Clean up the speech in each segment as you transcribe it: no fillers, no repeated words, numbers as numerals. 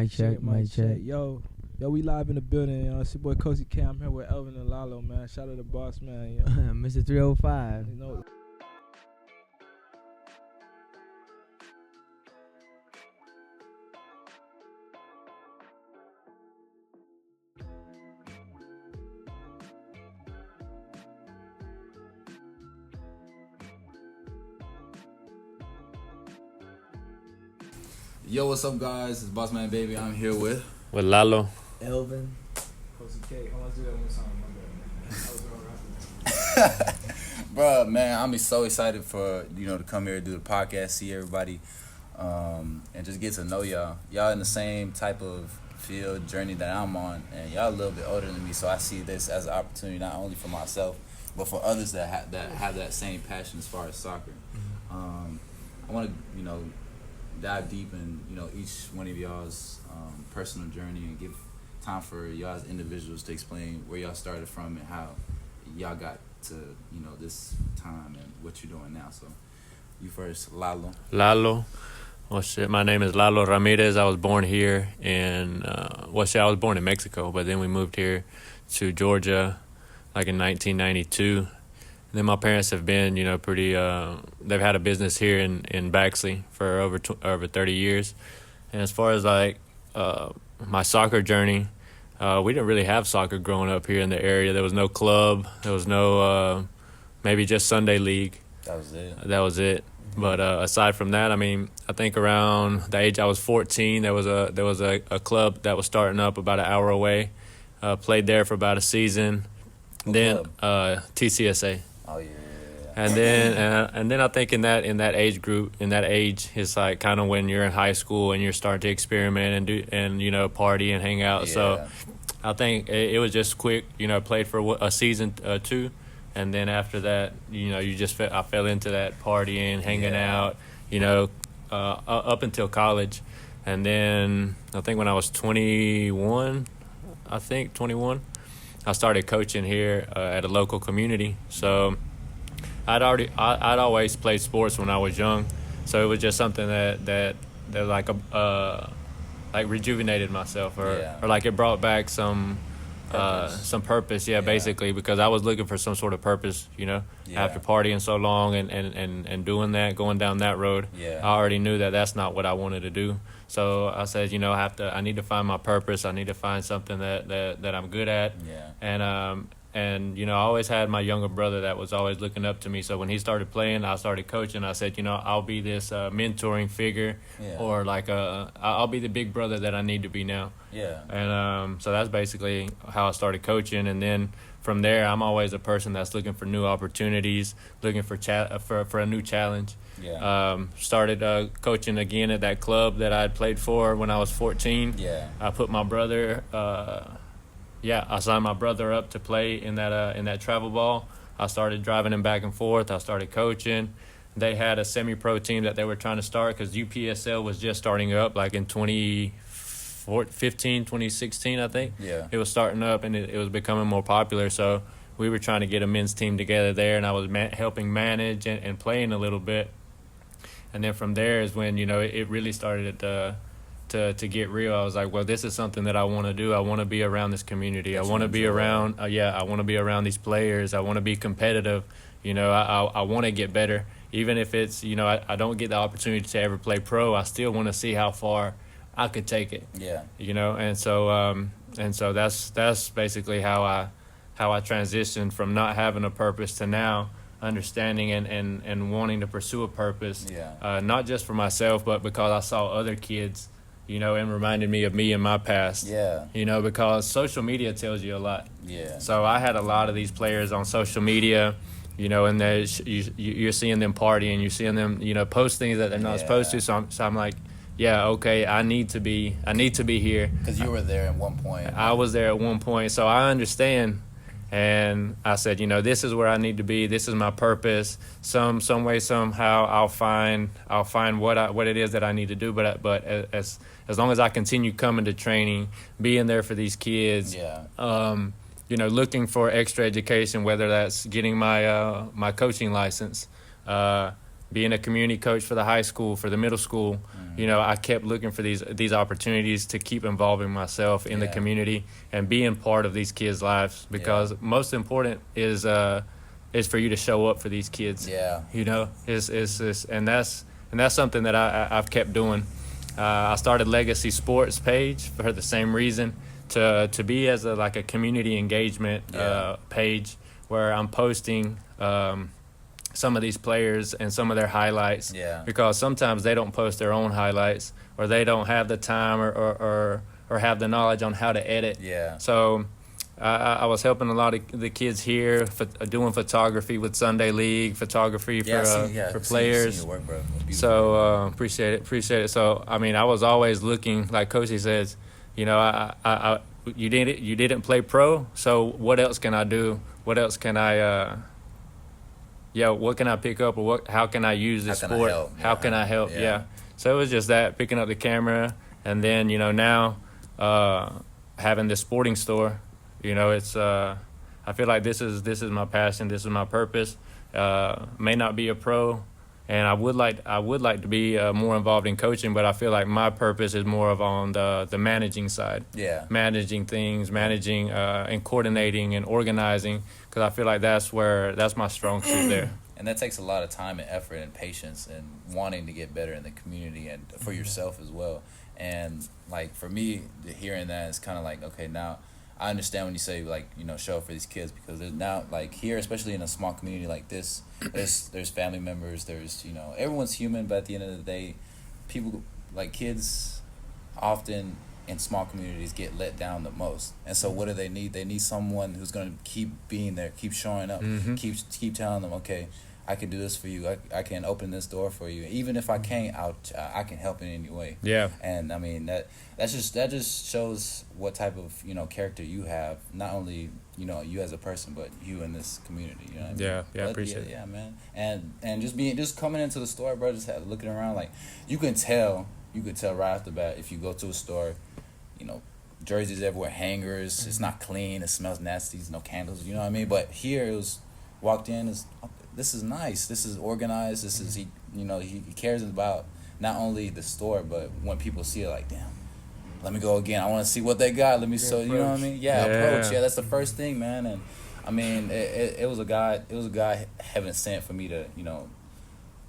Mic check, mic check. Yo, we live in the building. It's your boy Kosi K. I'm here with Elvin and Lalo, man. Shout out to Bossman. Mr. 305. You know. Yo, what's up, guys? It's Bossman Baby. I'm here with Lalo. Elvin. Kosi K. I want to do that one time. Bruh, man, I'm so excited for, to come here, do the podcast, see everybody, and just get to know y'all. Y'all in the same type of field journey that I'm on, and y'all a little bit older than me, so I see this as an opportunity not only for myself, but for others that have that same passion as far as soccer. I want to, dive deep in, each one of y'all's personal journey and give time for y'all as individuals to explain where y'all started from and how y'all got to, this time and what you're doing now. So, you first, Lalo. Well, shit, my name is Lalo Ramirez. I was born here in, I was born in Mexico, but then we moved here to Georgia like in 1992. And then my parents have been, pretty, they've had a business here in Baxley for over 30 years. And as far as my soccer journey, we didn't really have soccer growing up here in the area. There was no club. There was no, maybe just Sunday league. That was it. But aside from that, I think around the age I was 14, there was a club that was starting up about an hour away. Played there for about a season. Then TCSA. Oh yeah. And then I think in that age group, it's like kind of when you're in high school and you're starting to experiment and party and hang out. Yeah. So I think it was just quick. Played for a season 2, and then after that, I fell into that partying, hanging out. Up until college, and then I think when I was 21, I started coaching here at a local community. So I'd always played sports when I was young, so it was just something that like rejuvenated myself, or like it brought back some purpose. Yeah, basically, because I was looking for some sort of purpose, after partying so long and doing that, going down that road. Yeah. I already knew that that's not what I wanted to do. So I said, I need to find my purpose. I need to find something that I'm good at. Yeah. And I always had my younger brother that was always looking up to me. So when he started playing, I started coaching. I said, I'll be this mentoring figure, or I'll be the big brother that I need to be now. Yeah. And so that's basically how I started coaching. And then from there, I'm always a person that's looking for new opportunities, looking for a new challenge. Yeah. Started coaching again at that club that I had played for when I was 14. Yeah. I put my brother. I signed my brother up to play in that travel ball. I started driving him back and forth. I started coaching. They had a semi-pro team that they were trying to start because UPSL was just starting up, like in 2015, 2016, I think. Yeah. It was starting up, and it was becoming more popular. So we were trying to get a men's team together there, and I was helping manage and playing a little bit. And then from there is when, it really started to get real. I was like, well, this is something that I want to do. I want to be around this community. I want to be around, I want to be around these players. I want to be competitive. I want to get better. Even if it's, I don't get the opportunity to ever play pro, I still want to see how far I could take it. Yeah. And so that's basically how I transitioned from not having a purpose to now understanding and wanting to pursue a purpose. Yeah. Not just for myself, but because I saw other kids, and reminded me of me in my past. Yeah. Because social media tells you a lot. Yeah. So I had a lot of these players on social media, and you're seeing them partying, you're seeing them, post things that they're not supposed to. So I'm like, yeah, okay, I need to be here. Because you were there at one point. I was there at one point, so I understand. And I said, this is where I need to be. This is my purpose. Some way, somehow, I'll find what it is that I need to do. But as long as I continue coming to training, being there for these kids, looking for extra education, whether that's getting my coaching license, being a community coach for the high school, for the middle school, you know, I kept looking for these opportunities to keep involving myself in the community and being part of these kids' lives, because most important is for you to show up for these kids. Yeah. You know, and that's something that I've kept doing. I started Legacy Sports page for the same reason, to be as a community engagement page where I'm posting some of these players and some of their highlights, because sometimes they don't post their own highlights, or they don't have the time or have the knowledge on how to edit. So I was helping a lot of the kids here doing photography with Sunday League, photography for players. Your work, bro. So appreciate it. So I mean, I was always looking, like Kosi says, you know, you didn't play pro, so what else can I do? What else can I what can I pick up, or how can I use this sport? How can I help? Yeah. So it was just that, picking up the camera, and then, you know, now having this sporting store, you know, it's I feel like this is my passion, this is my purpose. May not be a pro, and I would like to be more involved in coaching, but I feel like my purpose is more of on the managing side. Managing things, and coordinating and organizing, because I feel like that's my strong suit there. And that takes a lot of time and effort and patience and wanting to get better in the community and for yourself as well. And like for me, hearing that is kind of like, okay, now I understand when you say, like, you know, show up for these kids, because there's now, like, here, especially in a small community like this, there's family members, there's, you know, everyone's human, but at the end of the day, people, like, kids often in small communities get let down the most. And so what do they need? They need someone who's going to keep being there, keep showing up, keep telling them, okay, I can do this for you. I can open this door for you. Even if I can't, I can help in any way. And I mean, that just shows what type of, you know, character you have. Not only, you know, you as a person, but you in this community. You know what I mean? I appreciate it. Yeah, man. And just coming into the store, bro, just looking around, like, you could tell right off the bat if you go to a store, you know, jerseys everywhere, hangers. It's not clean. It smells nasty. There's no candles. You know what I mean? But here it was, walked in, this is nice. This is organized. This is, he cares about not only the store, but when people see it, like, damn, let me go again. I want to see what they got. Let me you know what I mean? Approach. Yeah, that's the first thing, man. And I mean, it was a guy heaven sent for me to, you know,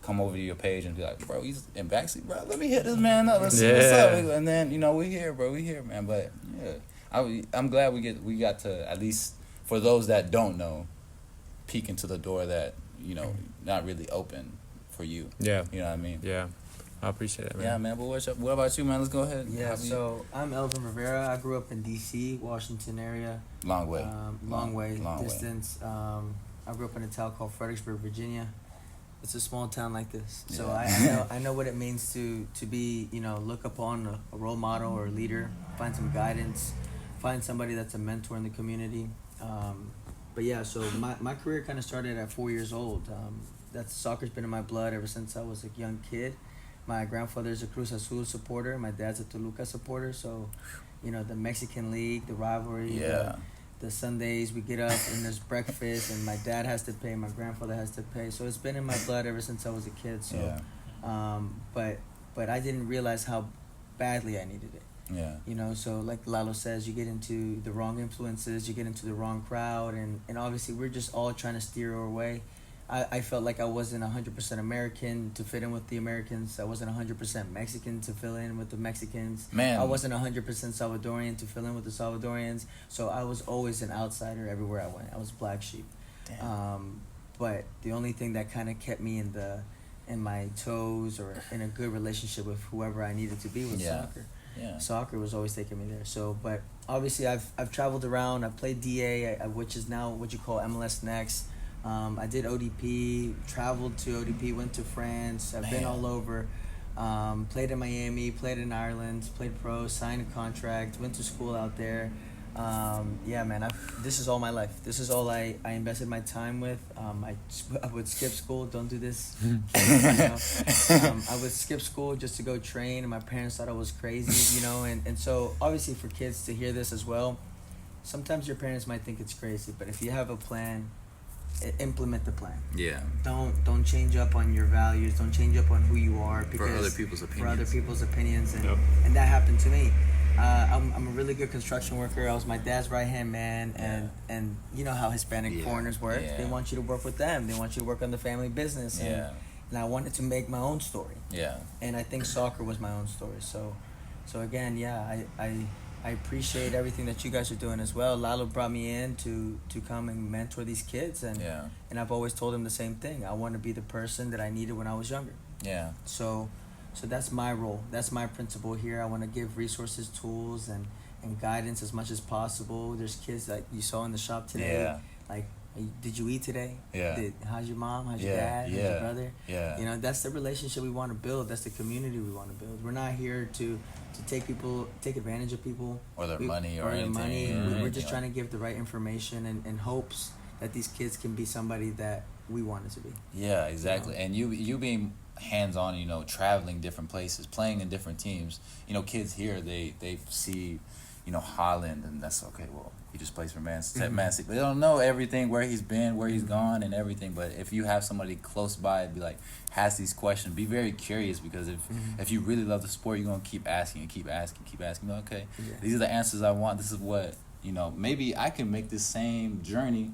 come over to your page and be like, bro, he's in backseat, bro. Let me hit this man up. Let's see what's up. And then, you know, we here, bro. We here, man. But yeah, I'm glad we got to, at least for those that don't know, peek into the door that, you know, not really open for you. You know what I mean? I appreciate it, man. Yeah, man. But what about you, man? Let's go ahead. So I'm Elvin Rivera. I grew up in D.C., Washington area. Long way. Long way distance. I grew up in a town called Fredericksburg, Virginia. It's a small town like this. So I know what it means to be, you know, look upon a role model or a leader, find some guidance, find somebody that's a mentor in the community. But yeah, so my career kind of started at 4 years old. Soccer's been in my blood ever since I was a young kid. My grandfather's a Cruz Azul supporter. My dad's a Toluca supporter. So, you know, the Mexican League, the rivalry, the Sundays we get up and there's breakfast and my dad has to pay, my grandfather has to pay. So it's been in my blood ever since I was a kid. So, but I didn't realize how badly I needed it. You know, so like Lalo says, you get into the wrong influences, you get into the wrong crowd, and obviously we're just all trying to steer our way. I felt like I wasn't 100% American to fit in with the Americans. I wasn't 100% Mexican to fill in with the Mexicans. I wasn't 100% Salvadorian to fill in with the Salvadorians. So I was always an outsider everywhere I went. I was black sheep. But the only thing that kind of kept me in my toes or in a good relationship with whoever I needed to be was soccer. Soccer was always taking me there. So, but obviously I've traveled around. I've played DA, which is now what you call MLS Next. I did ODP, traveled to ODP, went to France. I've been all over. Played in Miami, played in Ireland, played pro, signed a contract, went to school out there. Yeah, man, this is all my life. This is all I invested my time with. I would skip school. Don't do this. I would skip school just to go train, and my parents thought I was crazy, you know. And so, obviously, for kids to hear this as well, sometimes your parents might think it's crazy, but if you have a plan, implement the plan. Yeah. Don't change up on your values. Don't change up on who you are because For other people's opinions. For other people's opinions, and Yep. and that happened to me. I'm a really good construction worker. I was my dad's right hand man, and you know how Hispanic foreigners work. Yeah. They want you to work with them. They want you to work on the family business. And I wanted to make my own story. Yeah. And I think soccer was my own story. So again, yeah, I appreciate everything that you guys are doing as well. Lalo brought me in to come and mentor these kids, and I've always told him the same thing. I want to be the person that I needed when I was younger. Yeah. So that's my role. That's my principle here. I want to give resources, tools, and guidance as much as possible. There's kids like you saw in the shop today. Yeah. Like, did you eat today? Yeah. How's your mom? How's your dad? How's your brother? Yeah. You know, that's the relationship we want to build. That's the community we want to build. We're not here to take advantage of people. Or their money or their anything. money. We're just trying to give the right information and hopes that these kids can be somebody that we wanted to be. Yeah, exactly. And you being hands-on, you know, traveling different places, playing in different teams. You know, kids here, they see, you know, Holland, and that's okay. Well, he just plays for Man City. They don't know everything, where he's been, where he's gone, and everything. But if you have somebody close by, be like, ask these questions. Be very curious, because if you really love the sport, you're gonna keep asking and keep asking. Okay, these are the answers I want. This is what, you know. Maybe I can make this same journey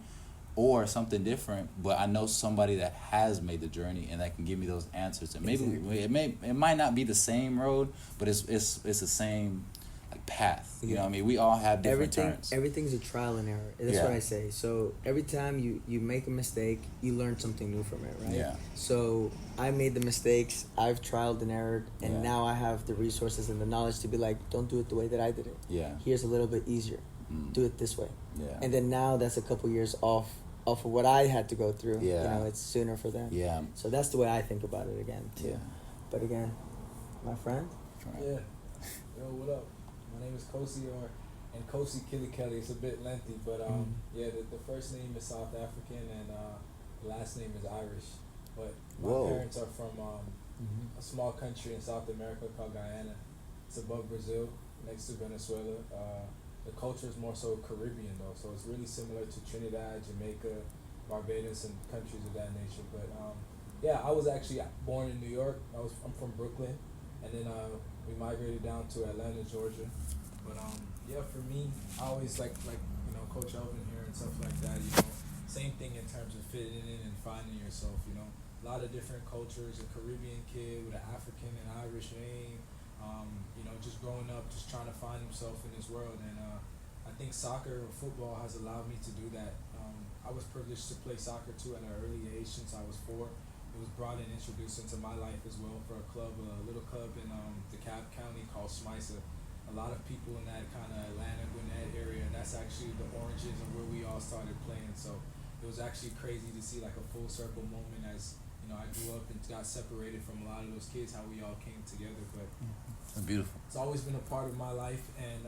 or something different, but I know somebody that has made the journey and that can give me those answers. And maybe it might not be the same road, but it's the same like path. You know what I mean? We all have different turns. Everything's a trial and error. That's what I say. So every time you make a mistake, you learn something new from it, right? Yeah. So I made the mistakes, I've trialed and errored, and now I have the resources and the knowledge to be like, don't do it the way that I did it. Yeah. Here's a little bit easier. Do it this way. Yeah. And then now that's a couple years off of what I had to go through. Yeah. You know, it's sooner for them. Yeah. So that's the way I think about it again too. Yeah. But again, my friend. Yeah. Yo, what up? My name is Kosi, and Kosi Killy Kelly. It's a bit lengthy, but the first name is South African and the last name is Irish. But my parents are from a small country in South America called Guyana. It's above Brazil, next to Venezuela. The culture is more so Caribbean though, so it's really similar to Trinidad, Jamaica, Barbados, and countries of that nature. But I was actually born in New York. I'm from Brooklyn, and then we migrated down to Atlanta, Georgia. But for me, I always like you know, Coach Elvin here and stuff like that. You know, same thing in terms of fitting in and finding yourself. You know, a lot of different cultures. A Caribbean kid with an African and Irish name. You know, just growing up, just trying to find himself in this world, and I think soccer or football has allowed me to do that. I was privileged to play soccer too at an early age since I was 4. It was brought and introduced into my life as well for a little club in DeKalb County called Smysa. A lot of people in that kind of Atlanta, Gwinnett area, that's actually the Oranges and where we all started playing. So it was actually crazy to see like a full circle moment as, you know, I grew up and got separated from a lot of those kids, how we all came together. But That's beautiful. It's always been a part of my life, and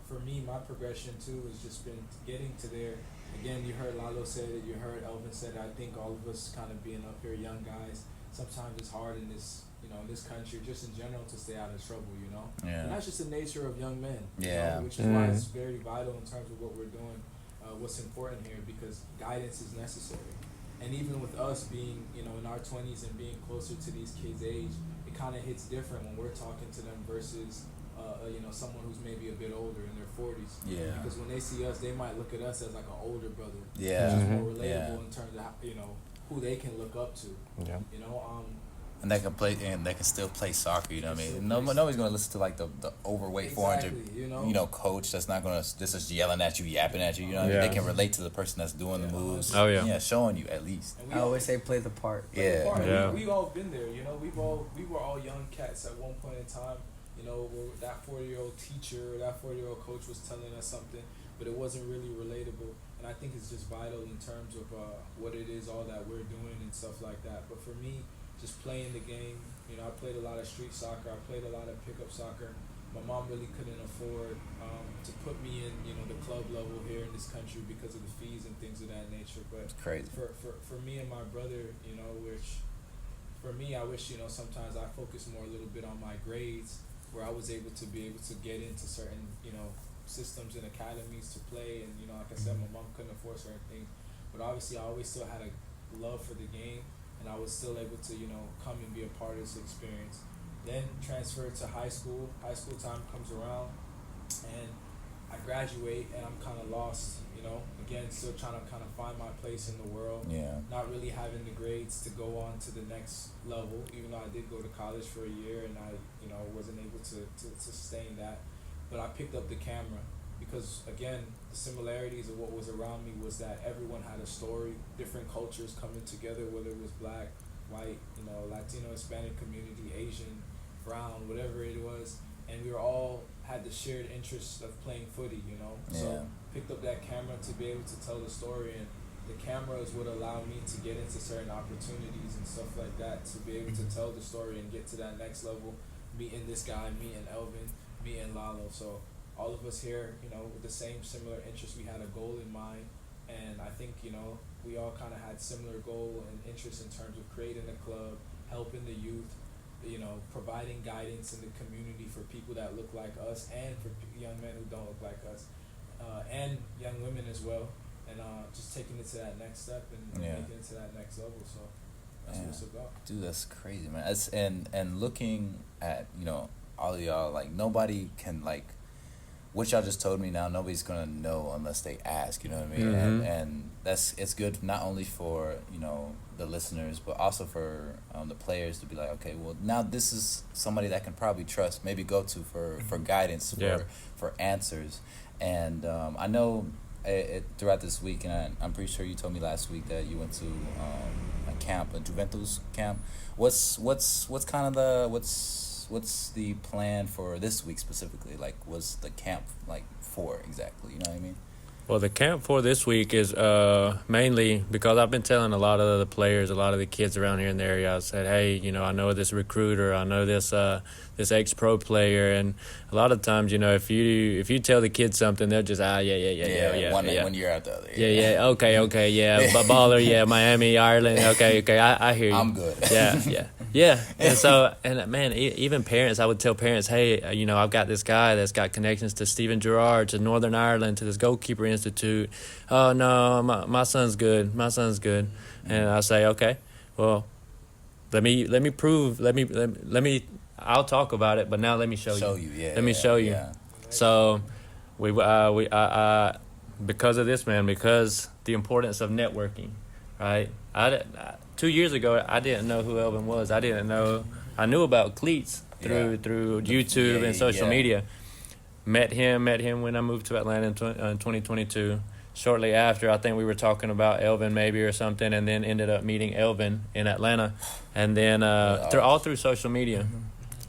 for me, my progression too has just been getting to there. Again, you heard Lalo say it, you heard Elvin said it. I think all of us kind of being up here, young guys, sometimes it's hard in this, you know, in this country, just in general, to stay out of trouble, you know? Yeah. And that's just the nature of young men, you Yeah. know, which is why it's very vital in terms of what we're doing, what's important here, because guidance is necessary. And even with us being, you know, in our 20s and being closer to these kids' age, it kind of hits different when we're talking to them versus, you know, someone who's maybe a bit older in their 40s. Yeah. Because when they see us, they might look at us as like an older brother. Yeah. Which is more relatable Yeah. in terms of, you know, who they can look up to. Yeah. You know, And they can play, and they can still play soccer. You know what I mean? Nobody's gonna listen to like the overweight 400, you know, coach that's not gonna just yelling at you, yapping at you. You know, what I mean? Yeah. They can relate to the person that's doing the moves. Oh, yeah. Yeah, showing you at least. and we I all- always say play the part. Yeah. Yeah. We all been there, you know. We were all young cats at one point in time. You know, where that 40-year-old teacher, that 40-year-old coach was telling us something, but it wasn't really relatable. And I think it's just vital in terms of what it is, all that we're doing and stuff like that. But for me, just playing the game, you know, I played a lot of street soccer. I played a lot of pickup soccer. My mom really couldn't afford to put me in, you know, the club level here in this country because of the fees and things of that nature. But It's crazy. for me and my brother, you know, which for me, I wish, you know, sometimes I focus more a little bit on my grades, where I was able to get into certain, you know, systems and academies to play. And, you know, like I said, my mom couldn't afford certain things. but obviously I always still had a love for the game, and I was still able to, come and be a part of this experience. Then transferred to high school. High school time comes around, and I graduate, and I'm kind of lost, again, still trying to kind of find my place in the world. Yeah. Not really having the grades to go on to the next level, even though I did go to college for a year, and I, wasn't able to sustain that. But I picked up the camera because, again, the similarities of what was around me was that everyone had a story, different cultures coming together, whether it was black, white, Latino, Hispanic community, Asian, brown, whatever it was. And we were all had the shared interest of playing footy, So picked up that camera to be able to tell the story, and the cameras would allow me to get into certain opportunities and stuff like that, to be able to tell the story and get to that next level, meeting this guy, meeting Elvin, meeting Lalo. So all of us here, with the same similar interests, we had a goal in mind, and I think, we all kind of had similar goal and interest in terms of creating a club, helping the youth, providing guidance in the community for people that look like us and for young men who don't look like us, and young women as well, and just taking it to that next step and making it to that next level. So that's what it's about. Dude, that's crazy, man. It's, and looking at, all of y'all, like, nobody can, like, what y'all just told me now, nobody's gonna know unless they ask, you know what I mean? Mm-hmm. And it's good not only for, the listeners, but also for the players to be like, okay, well, now this is somebody that can probably trust, maybe go to for guidance, for answers. And I know throughout this week, and I'm pretty sure you told me last week that you went to a camp, a Juventus camp. What's the plan for this week specifically? Like, what's the camp like for exactly? You know what I mean? Well, the camp for this week is mainly because I've been telling a lot of the players, a lot of the kids around here in the area. I said, hey, I know this recruiter, I know this ex-pro player, and a lot of times, if you tell the kids something, they'll just One year out the other. Okay, baller, Miami, Ireland, okay, I hear you. I'm good. Yeah. And so, and man, even parents, I would tell parents, hey, I've got this guy that's got connections to Steven Gerrard, to Northern Ireland, to this goalkeeper institute. Oh no, my son's good. And I say, okay, well, let me prove. Let me. I'll talk about it, but now let me show you. Let me show you. Yeah. So, we because of this, man, because the importance of networking, right? 2 years ago, I didn't know who Elvin was. I knew about cleats through YouTube and social media. Met him when I moved to Atlanta in 2022. Shortly after, I think we were talking about Elvin maybe or something, and then ended up meeting Elvin in Atlanta, and then through social media. Mm-hmm.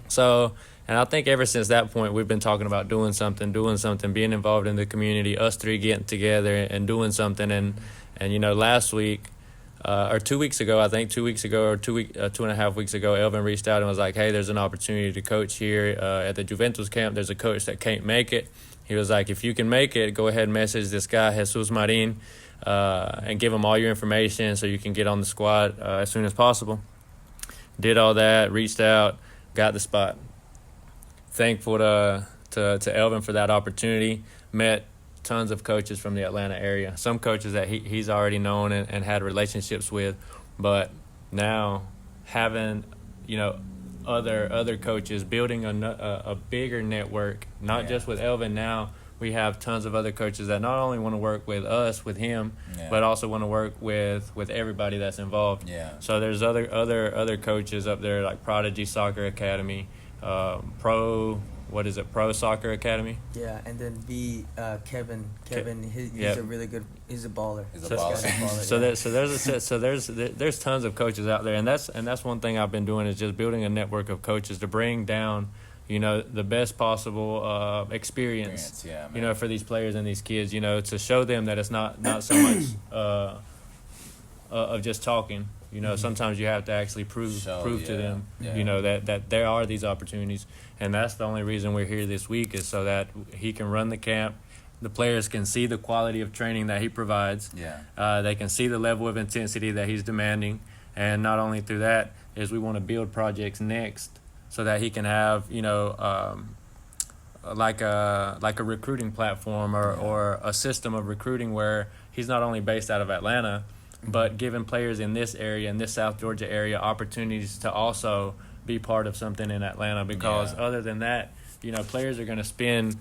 So, and I think ever since that point, we've been talking about doing something, being involved in the community, us three getting together and doing something. And last week, or 2 weeks ago, I think 2 weeks ago or 2.5 weeks ago, Elvin reached out and was like, hey, there's an opportunity to coach here at the Juventus camp. There's a coach that can't make it. He was like, if you can make it, go ahead and message this guy, Jesus Marin, and give him all your information so you can get on the squad as soon as possible. Did all that, reached out, got the spot. Thankful to Elvin for that opportunity. Met tons of coaches from the Atlanta area. Some coaches that he's already known and had relationships with, but now having other coaches, building a bigger network, not just with Elvin. Now we have tons of other coaches that not only want to work with us, with him, but also want to work with everybody that's involved. So there's other coaches up there like Prodigy Soccer Academy, Pro Soccer Academy. Yeah, and then Kevin. He's a really good. He's a baller. There's tons of coaches out there, and that's one thing I've been doing is just building a network of coaches to bring down, the best possible experience, for these players and these kids, to show them that it's not so much of just talking. Sometimes you have to actually prove to them, that there are these opportunities. And that's the only reason we're here this week is so that he can run the camp. The players can see the quality of training that he provides. They can see the level of intensity that he's demanding. And not only through that is we want to build projects next so that he can have, like a recruiting platform or a system of recruiting where he's not only based out of Atlanta, but giving players in this area, in this South Georgia area, opportunities to also be part of something in Atlanta. Because other than that, players are going to spend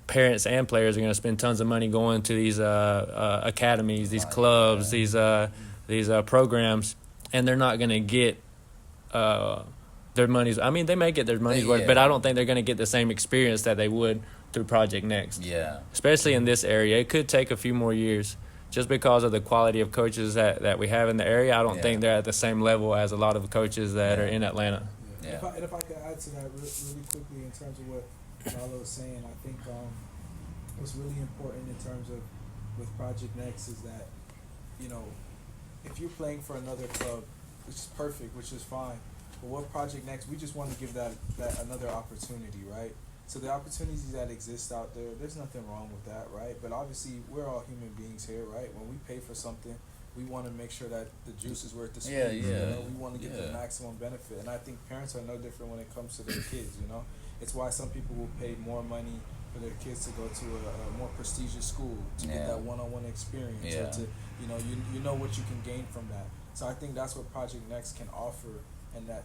parents and players are going to spend tons of money going to these academies, these clubs, these programs, and they're not going to get their money's. I mean, they may get their money's worth, but I don't think they're going to get the same experience that they would through Project Next. Yeah. Especially in this area. It could take a few more years just because of the quality of coaches that we have in the area. I don't think they're at the same level as a lot of coaches that are in Atlanta. Yeah. If I could add to that really quickly in terms of what Lalo was saying, I think what's really important in terms of with Project Next is that, if you're playing for another club, which is perfect, which is fine, but what Project Next, we just want to give that another opportunity, right? So the opportunities that exist out there, there's nothing wrong with that, right? But obviously, we're all human beings here, right? When we pay for something, we want to make sure that the juice is worth the squeeze. We want to get the maximum benefit, and I think parents are no different when it comes to their kids. It's why some people will pay more money for their kids to go to a more prestigious school to get that one-on-one experience, or to you know what you can gain from that. So I think that's what Project Next can offer, and that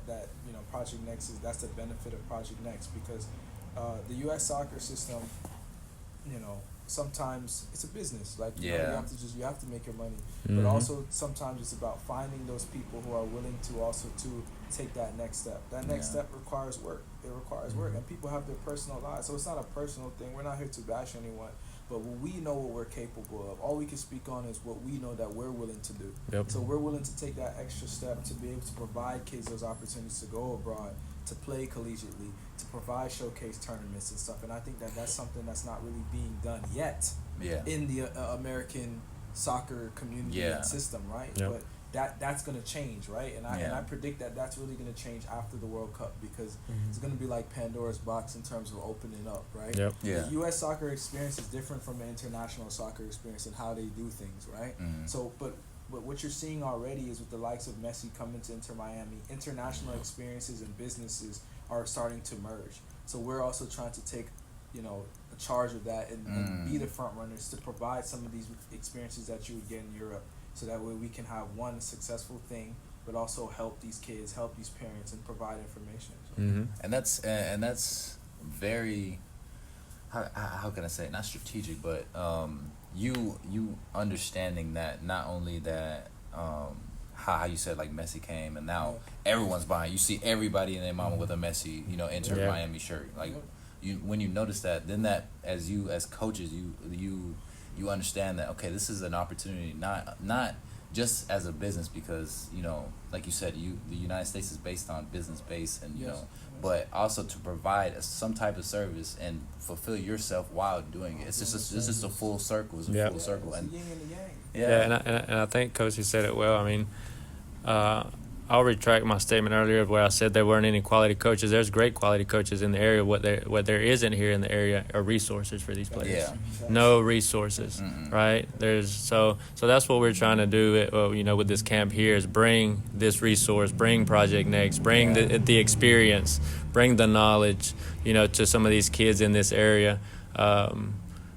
Project Next that's the benefit of Project Next, because the U.S. soccer system, sometimes it's a business. Like you have to make your money, but also sometimes it's about finding those people who are willing to also to take that next step. That next step requires work. It requires work, and people have their personal lives, so it's not a personal thing. We're not here to bash anyone, but we know what we're capable of. All we can speak on is what we know that we're willing to do. So we're willing to take that extra step to be able to provide kids those opportunities to go abroad, to play collegiately, to provide showcase tournaments and stuff. And I think that's something that's not really being done yet in the American soccer community and system, right? But that's going to change, right? And I predict that that's really going to change after the World Cup, because it's going to be like Pandora's box in terms of opening up, right? The U.S. soccer experience is different from the international soccer experience and how they do things, right? So, but what you're seeing already is with the likes of Messi coming to Inter Miami, international experiences and businesses are starting to merge. So we're also trying to take, a charge of that and be the front runners to provide some of these experiences that you would get in Europe. So that way we can have one successful thing, but also help these kids, help these parents, and provide information. So. And that's very, how can I say it? Not strategic, but you understanding that not only that how you said like Messi came and now everyone's buying. You see everybody and their mama with a Messi, Inter Miami shirt. Like when you notice that, then that as coaches you understand that, okay, this is an opportunity not just as a business, because like you said, the United States is based on business base, and but also to provide some type of service and fulfill yourself while doing it. It's just a full circle. It's a full circle, and and I think Kosi said it well. I mean, I'll retract my statement earlier of where I said there weren't any quality coaches. There's great quality coaches in the area. What there isn't here in the area are resources for these players. No resources, right? So that's what we're trying to do. With this camp here is bring this resource, bring Project Next, bring the experience, bring the knowledge, to some of these kids in this area,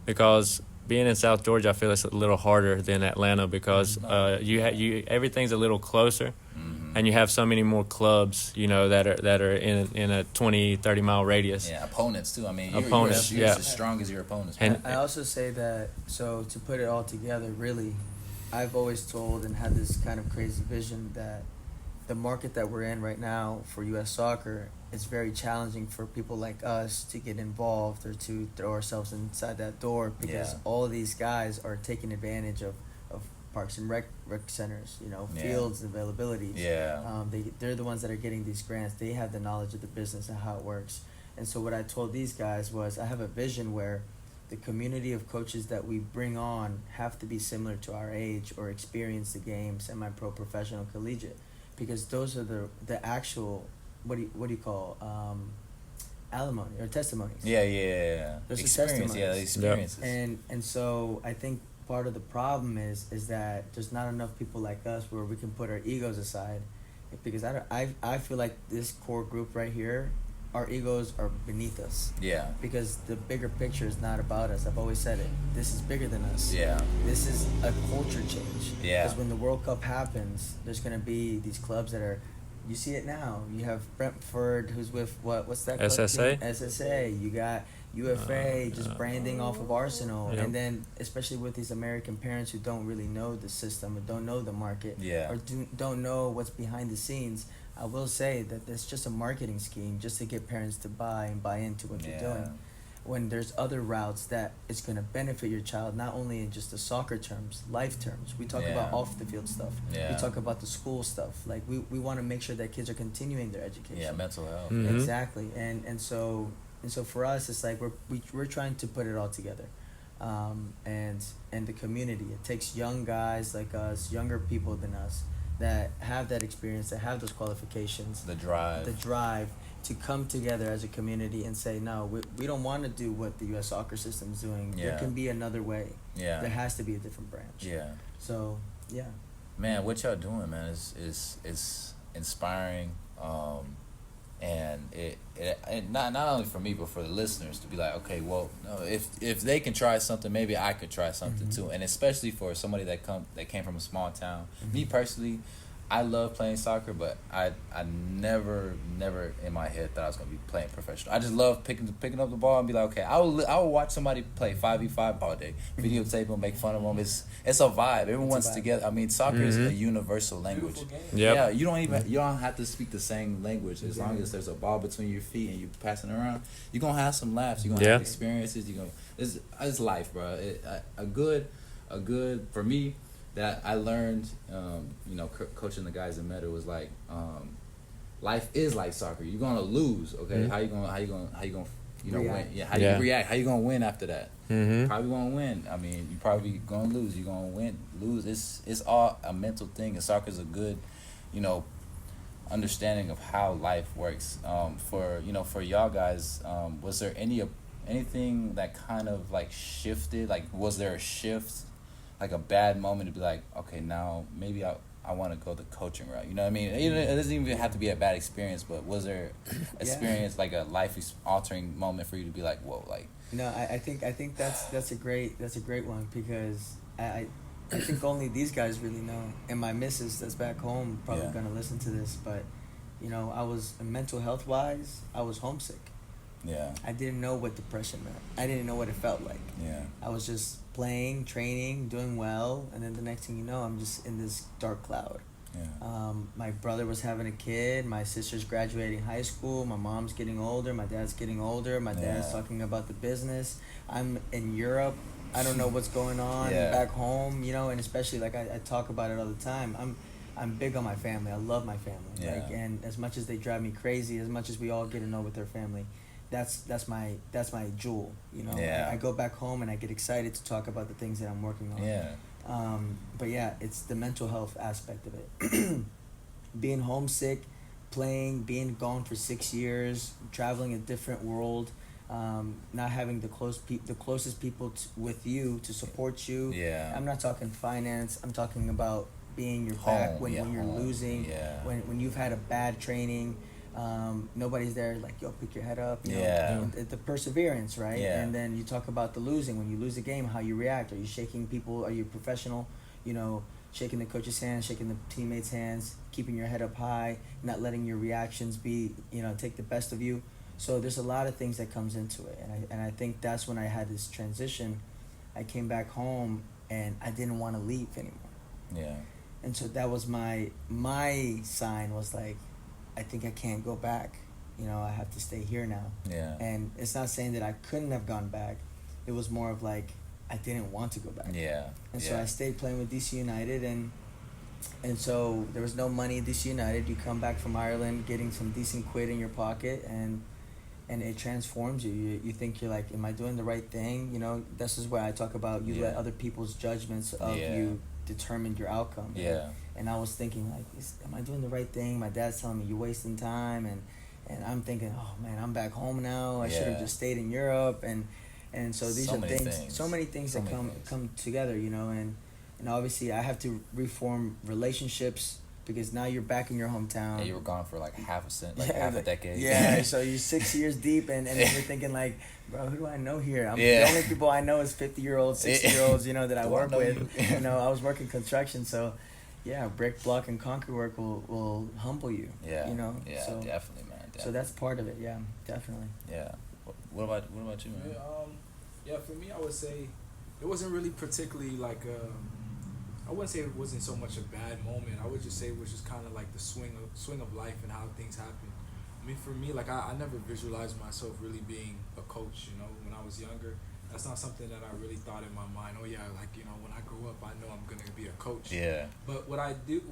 because being in South Georgia, I feel it's a little harder than Atlanta, because you everything's a little closer. And you have so many more clubs, that are in a 20, 30-mile radius. Yeah, opponents, too. I mean, opponents, you're as strong as your opponents. And I also say that, so to put it all together, really, I've always told and had this kind of crazy vision that the market that we're in right now for U.S. soccer, it's very challenging for people like us to get involved or to throw ourselves inside that door, because all these guys are taking advantage of parks and rec centers, fields, availabilities. They're the ones that are getting these grants. They have the knowledge of the business and how it works. And so what I told these guys was, I have a vision where the community of coaches that we bring on have to be similar to our age or experience the game, semi-pro, professional, collegiate, because those are the actual, what do you call alimony or testimonies. Those experience, are testimonies. Experiences. And so I think part of the problem is that there's not enough people like us where we can put our egos aside, because I feel like this core group right here, our egos are beneath us. Yeah. Because the bigger picture is not about us. I've always said it. This is bigger than us. Yeah. This is a culture change. Yeah. Because when the World Cup happens, there's going to be these clubs that are, you see it now. You have Brentford, who's with what's that club SSA? team? SSA. You got UFA just branding off of Arsenal. Yep. And then, especially with these American parents who don't really know the system or don't know the market or don't know what's behind the scenes, I will say that it's just a marketing scheme just to get parents to buy into what they're doing. When there's other routes that it's going to benefit your child, not only in just the soccer terms, life terms. We talk about off the field stuff. We talk about the school stuff. Like we want to make sure that kids are continuing their education. Yeah, mental health. Mm-hmm. Exactly. And so for us, it's like we're trying to put it all together. And the community. It takes young guys like us, younger people than us, that have that experience, that have those qualifications, the drive to come together as a community and say, no, we don't want to do what the U.S. soccer system is doing. There can be another way. There has to be a different branch. So man, what y'all doing, man, is inspiring, and it not only for me but for the listeners to be like, okay, well, no, if they can try something, maybe I could try something too. And especially for somebody that came from a small town. Me personally, I love playing soccer, but I never in my head thought I was gonna be playing professional. I just love picking up the ball and be like, okay, I will watch somebody play 5v5 all day, videotape them, make fun of them. It's a vibe. Everyone's together. I mean, soccer is a universal language. Yeah, you don't have to speak the same language as long as there's a ball between your feet and you passing it around. You're gonna have some laughs. You're gonna have experiences. It's life, bro. A good for me. That I learned, coaching the guys in Meta was like, life is like soccer. You're gonna lose, okay? How you gonna win? Yeah, how you react? How you gonna win after that? Probably gonna win. I mean, you probably gonna lose. You gonna win, lose. It's all a mental thing, and soccer's a good, understanding of how life works. For y'all guys, was there anything that kind of like shifted? Like, was there a shift? Like a bad moment to be like, okay, now maybe I want to go the coaching route. You know what I mean? It doesn't even have to be a bad experience, but was there experience like a life altering moment for you to be like, whoa, like? No, I think that's a great one, because I think only these guys really know, and my missus that's back home probably gonna listen to this, but I was mental health wise, I was homesick. I didn't know what depression meant. I didn't know what it felt like. I was just playing, training, doing well, and then the next thing you know, I'm just in this dark cloud. My brother was having a kid, my sister's graduating high school, my mom's getting older, my dad's getting older, my dad's talking about the business. I'm in Europe. I don't know what's going on back home, and especially like I talk about it all the time. I'm big on my family. I love my family. And as much as they drive me crazy, as much as we all get to know with their family, that's my jewel. I go back home and I get excited to talk about the things that I'm working on. But it's the mental health aspect of it. Being homesick, playing, being gone for 6 years, traveling a different world, not having the closest people with you to support you. I'm not talking finance. I'm talking about being your back when you're losing, when you've had a bad training. Nobody's there like, yo, pick your head up. The perseverance, right? And then you talk about the losing. When you lose a game, how you react. Are you shaking people? Are you professional? Shaking the coach's hands, shaking the teammates' hands, keeping your head up high, not letting your reactions be, take the best of you. So there's a lot of things that comes into it. And I think that's when I had this transition. I came back home and I didn't want to leave anymore. And so that was my sign, was like, I think I can't go back. I have to stay here now. And it's not saying that I couldn't have gone back. It was more of like, I didn't want to go back. And so I stayed playing with DC United, and so there was no money at DC United. You come back from Ireland getting some decent quid in your pocket, and it transforms you. You think you're like, am I doing the right thing? This is where I talk about you let other people's judgments of you determine your outcome. And I was thinking like, am I doing the right thing? My dad's telling me you're wasting time, and I'm thinking, oh man, I'm back home now. I should have just stayed in Europe, and so these are things, so many things that come together, and obviously I have to reform relationships because now you're back in your hometown. Yeah, you were gone for like half a decade. Yeah, so you're 6 years deep, and then you're thinking like, bro, who do I know here? The only people I know is 50-year-olds, 60-year-olds, that I work with. I was working construction, so yeah, brick, block, and concrete work will humble you. Yeah, Yeah, so, definitely, man. Definitely. So that's part of it. Yeah, definitely. Yeah. What about you, man? Yeah, for me, I would say it wasn't really particularly like I wouldn't say it wasn't so much a bad moment. I would just say it was just kind of like the swing of life and how things happen. I mean, for me, like I never visualized myself really being a coach. When I was younger, that's not something that I really thought in my mind. Oh yeah, like when I grow up, I know I'm gonna be a coach. Yeah. But what I do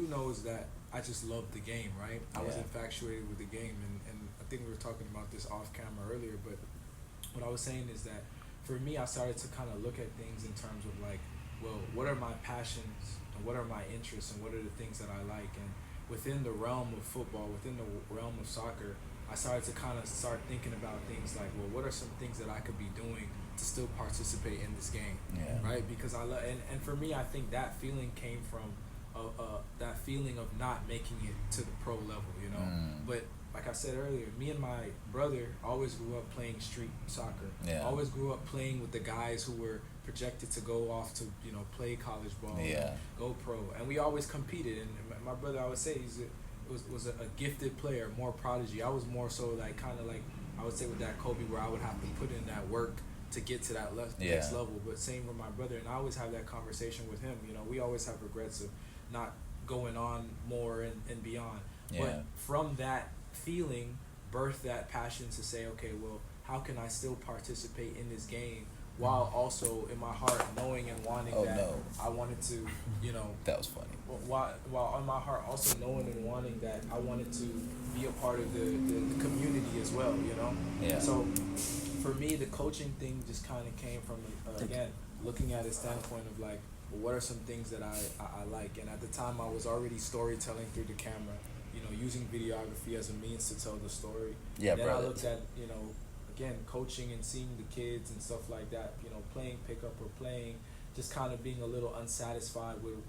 know is that I just love the game, right? I was infatuated with the game, and I think we were talking about this off camera earlier. But what I was saying is that for me, I started to kind of look at things in terms of like, well, what are my passions and what are my interests and what are the things that I like? And within the realm of football, within the realm of soccer, I started to kind of start thinking about things like, well, what are some things that I could be doing to still participate in this game, right? Because I love, and for me, I think that feeling came from that feeling of not making it to the pro level, But like I said earlier, me and my brother always grew up playing street soccer. Yeah. Always grew up playing with the guys who were projected to go off to play college ball, and go pro, and we always competed. And my brother, I would say, was a gifted player, more prodigy. I was more so like kind of like I would say with that Kobe, where I would have to put in that work to get to that next level. But same with my brother, and I always have that conversation with him. We always have regrets of not going on more and beyond. Yeah. But from that feeling, birthed that passion to say, okay, well, how can I still participate in this game while also in my heart knowing and wanting I wanted to, That was funny. While in my heart also knowing and wanting that I wanted to be a part of the community as well, Yeah. So for me, the coaching thing just kind of came from, again, looking at a standpoint of like, well, what are some things that I like? And at the time, I was already storytelling through the camera, using videography as a means to tell the story. Yeah, then brother. I looked at, again, coaching and seeing the kids and stuff like that, playing pickup or playing, just kind of being a little unsatisfied with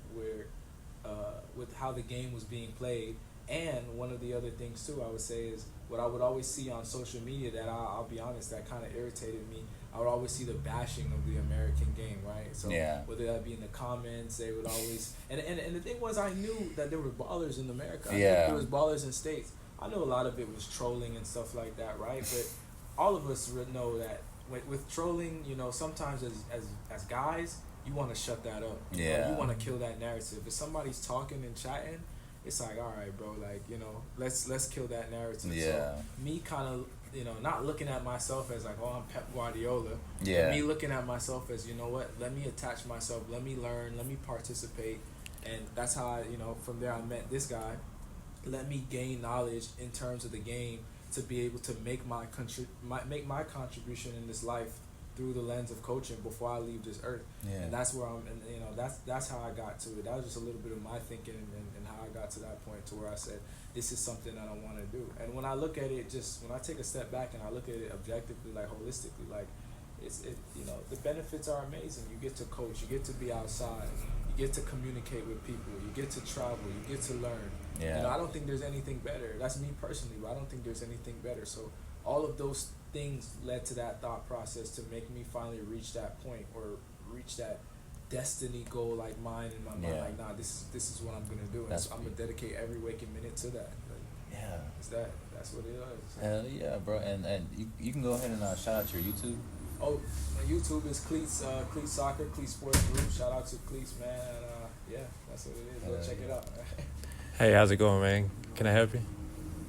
how the game was being played. And one of the other things too, I would say, is what I would always see on social media that I'll be honest, that kind of irritated me. I would always see the bashing of the American game, right? So whether that be in the comments, they would always, and the thing was, I knew that there were ballers in America. I knew there was ballers in States. I knew a lot of it was trolling and stuff like that, right? But all of us know that with trolling, sometimes as guys, you want to shut that up. You want to kill that narrative. If somebody's talking and chatting, it's like, all right, bro, like, let's kill that narrative. Yeah. So me kind of, not looking at myself as like, oh, I'm Pep Guardiola. Yeah. But me looking at myself as, let me attach myself, let me learn, let me participate. And that's how I, from there I met this guy. Let me gain knowledge in terms of the game to be able to make my contribution in this life through the lens of coaching before I leave this earth. Yeah. And that's where I'm, and that's how I got to it. That was just a little bit of my thinking and how I got to that point to where I said, this is something that I want to do. And when I look at it, when I take a step back and I look at it objectively, like holistically, like the benefits are amazing. You get to coach, you get to be outside, you get to communicate with people, you get to travel, you get to learn. Yeah. I don't think there's anything better. That's me personally, but I don't think there's anything better. So all of those things led to that thought process to make me finally reach that point or reach that destiny goal like mine in my mind. Like, nah, this is what I'm gonna do, and so I'm gonna dedicate every waking minute to that. That's what it is. Hell yeah, bro. And you can go ahead and shout out your YouTube. Oh, my YouTube is Cleats Soccer, Cleats Sports Group. Shout out to Cleats, man. That's what it is. Go check it out. Hey, how's it going, man? Can I help you?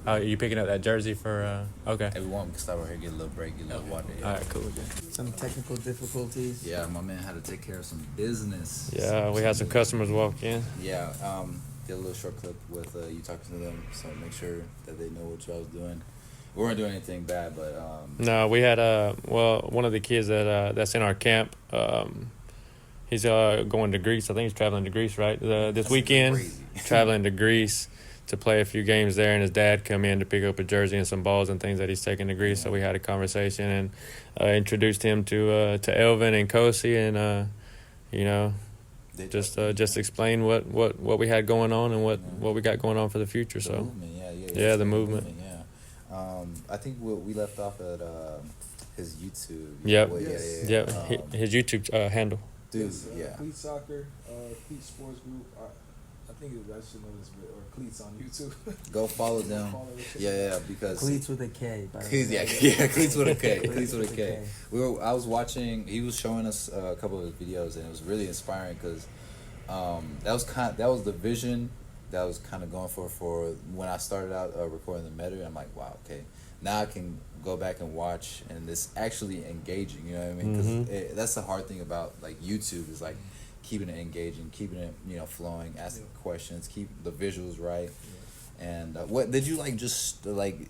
Oh, you picking up that jersey for, okay. Hey, we can stop over here, get a little break, get a little water. All right, cool. Some technical difficulties. Yeah, my man had to take care of some business. Yeah, we had some customers walk in. Yeah, did a little short clip with you talking to them, so make sure that they know what y'all was doing. We weren't doing anything bad, but... No, we had, one of the kids that's in our camp, he's going to Greece. I think he's traveling to Greece, right? This weekend, traveling to Greece to play a few games there, and his dad come in to pick up a jersey and some balls and things that he's taking to Greece. So we had a conversation and introduced him to Elvin and Kosi, and Did just explain what we had going on and what we got going on for the future. The So movement, yeah, the movement. Yeah. I think we left off at his YouTube. Yep. Well, Yes. Yeah, his YouTube handle. Dude, Yes, yeah. Cleat Soccer, Cleat Sports Group. I think I should know this bit, or Cleats on YouTube. Go follow them. Yeah, because Cleats with a K. By the Cleats, way. yeah, Cleats with a K. Cleats Cleats with a K. I was watching. He was showing us a couple of his videos, and it was really inspiring because that was the vision that I was kind of going for when I started out recording the Meta. I'm like, wow, okay, now I can go back and watch, and it's actually engaging. You know what I mean? Because that's the hard thing about like YouTube is like keeping it engaging, keeping it flowing, asking questions, keep the visuals right. And what did you like? Just like,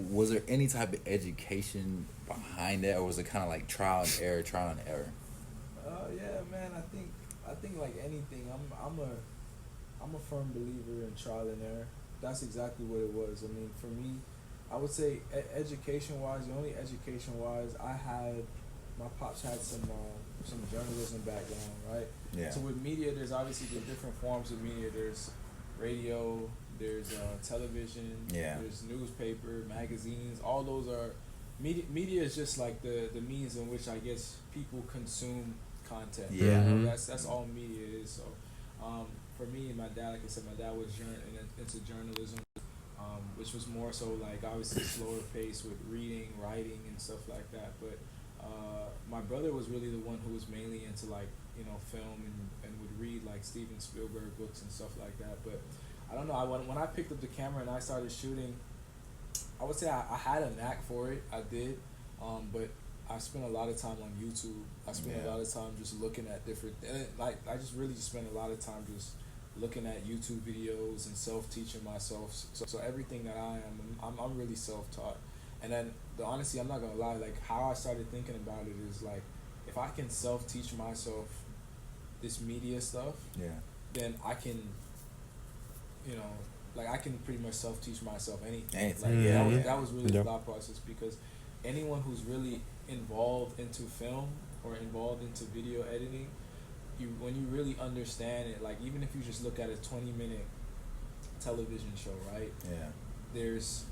was there any type of education behind that, or was it kind of like trial and error? Yeah, man. I think like anything, I'm a firm believer in trial and error. That's exactly what it was. I mean, for me, I would say education-wise, the only education-wise I had, my pops had some journalism background, right? Yeah. So with media, there's obviously the different forms of media. There's radio, there's television, there's newspaper, magazines. All those are media. Media is just like the means in which I guess people consume content. Yeah. You know, that's all media is. So for me and my dad, like I said, my dad was into journalism, which was more so like obviously slower pace with reading, writing, and stuff like that. But my brother was really the one who was mainly into like film and would read like Steven Spielberg books and stuff like that. But I don't know. When I picked up the camera and I started shooting, I would say I had a knack for it. I did, but I spent a lot of time on YouTube. I spent a lot of time just looking at different, like I just really just spent a lot of time just looking at YouTube videos and self-teaching myself. So everything that I am, I'm really self-taught. And then honestly, I'm not gonna lie, like how I started thinking about it is like, if I can self-teach myself this media stuff, then I can, like I can pretty much self-teach myself anything. Like that was really the thought process, because anyone who's really involved into film or involved into video editing, when you really understand it, like even if you just look at a 20-minute television show, right? Yeah. There's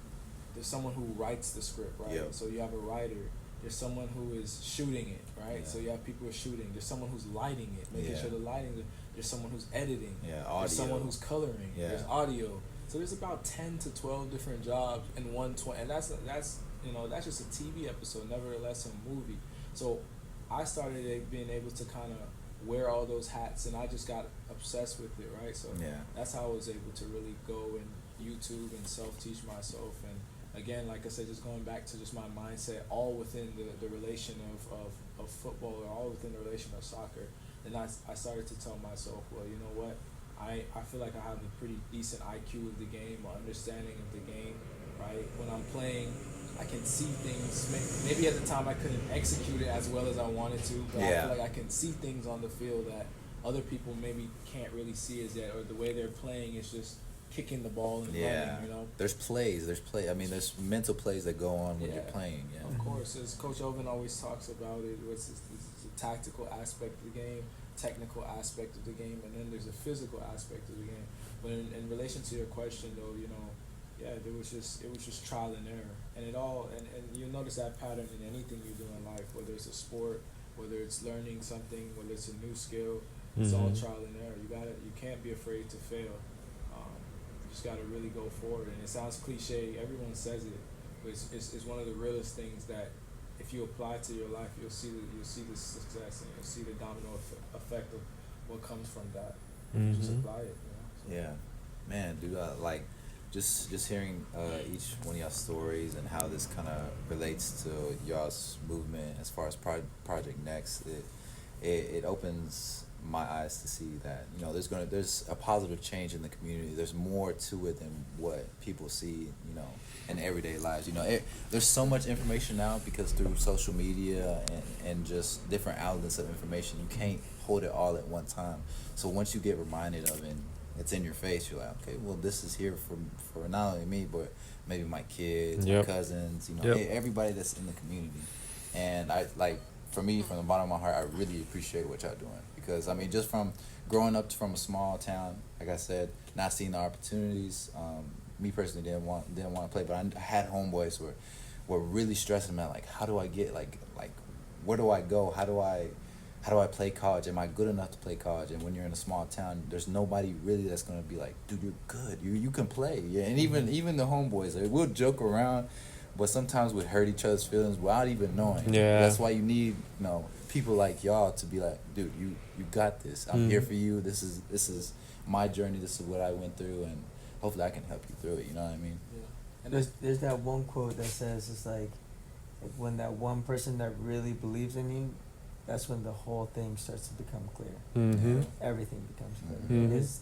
someone who writes the script, right? Yep. So you have a writer. There's someone who is shooting it, right? Yeah. So you have people who are shooting. There's someone who's lighting it, making sure the lighting. There's someone who's editing. Yeah, audio. There's someone who's coloring. Yeah. There's audio. So there's about 10 to 12 different jobs in one 20, and that's that's just a TV episode, nevertheless a movie. So I started being able to kind of wear all those hats, and I just got obsessed with it, right? So that's how I was able to really go and YouTube and self-teach myself. And again, like I said, just going back to just my mindset, all within the relation of football, or all within the relation of soccer. And I started to tell myself, well, you know what? I feel like I have a pretty decent IQ of the game, or understanding of the game, right? When I'm playing, I can see things. Maybe at the time I couldn't execute it as well as I wanted to, but I feel like I can see things on the field that other people maybe can't really see as yet, or the way they're playing is just kicking the ball and running, There's plays. I mean, there's mental plays that go on when you're playing. Yeah. Of course, as Coach Elvin always talks about it, it's the tactical aspect of the game, technical aspect of the game, and then there's a physical aspect of the game. But in relation to your question, though, it was just trial and error, and you'll notice that pattern in anything you do in life, whether it's a sport, whether it's learning something, whether it's a new skill. It's all trial and error. You can't be afraid to fail. You just gotta really go forward. And it sounds cliche. Everyone says it, but it's one of the realest things that if you apply to your life, you'll see the success, and you'll see the domino effect of what comes from that. You just apply it. So. Yeah, man, dude. Like just hearing each one of y'all stories and how this kind of relates to y'all's movement as far as Project Next. It opens my eyes to see that there's a positive change in the community. There's more to it than what people see in everyday lives. There's so much information now, because through social media and just different outlets of information, you can't hold it all at one time. So once you get reminded of it and it's in your face, you're like, okay, well, this is here for not only me, but maybe my kids, my cousins, everybody that's in the community. And I like for me, from the bottom of my heart, I really appreciate what y'all doing, because I mean, just from growing up from a small town, like I said, not seeing the opportunities. Me personally didn't want to play, but I had homeboys were really stressing, man. Like, how do I get like where do I go? How do I play college? Am I good enough to play college? And when you're in a small town, there's nobody really that's gonna be like, dude, you're good. You can play. Yeah, and even the homeboys, like, we'll joke around, but sometimes we hurt each other's feelings without even knowing. Yeah. That's why you need, people like y'all to be like, dude, you got this. I'm here for you. This is my journey. This is what I went through, and hopefully I can help you through it. You know what I mean? Yeah. And there's that one quote that says, it's like when that one person that really believes in you, that's when the whole thing starts to become clear. Mm-hmm. Everything becomes clear. Mm-hmm. Because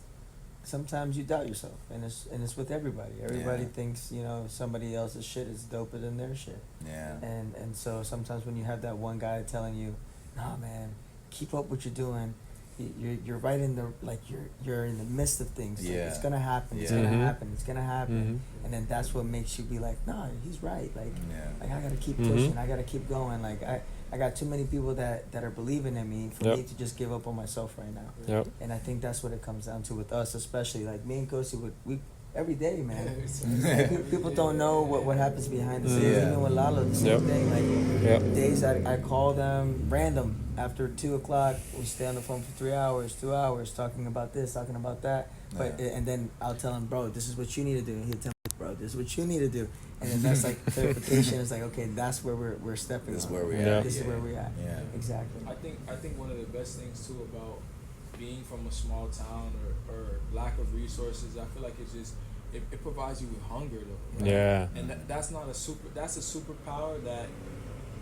sometimes you doubt yourself, and it's with everybody. Everybody thinks somebody else's shit is doper than their shit. Yeah. And so sometimes when you have that one guy telling you, nah, man, keep up what you're doing. You're right in the you're in the midst of things. Like, it's gonna happen. It's gonna happen. It's gonna happen. And then that's what makes you be like, nah, he's right. Like I gotta keep pushing. I gotta keep going. Like I got too many people that are believing in me for me to just give up on myself right now. Yep. And I think that's what it comes down to with us, especially like me and Kosi. We every day, man. People don't know what happens behind the scenes. Even with Lalo, the same thing. Like days I call them random after 2:00. We stay on the phone for 3 hours, 2 hours, talking about this, talking about that. But and then I'll tell him, bro, this is what you need to do. And he'll tell me, bro, this is what you need to do. And then that's like clarification. It's like, okay, that's where we're stepping. This is on. where we're at. This is where we're at. Yeah. Exactly. I think one of the best things too about being from a small town or lack of resources, I feel like it's just it provides you with hunger though. Right? Yeah. And that's a superpower that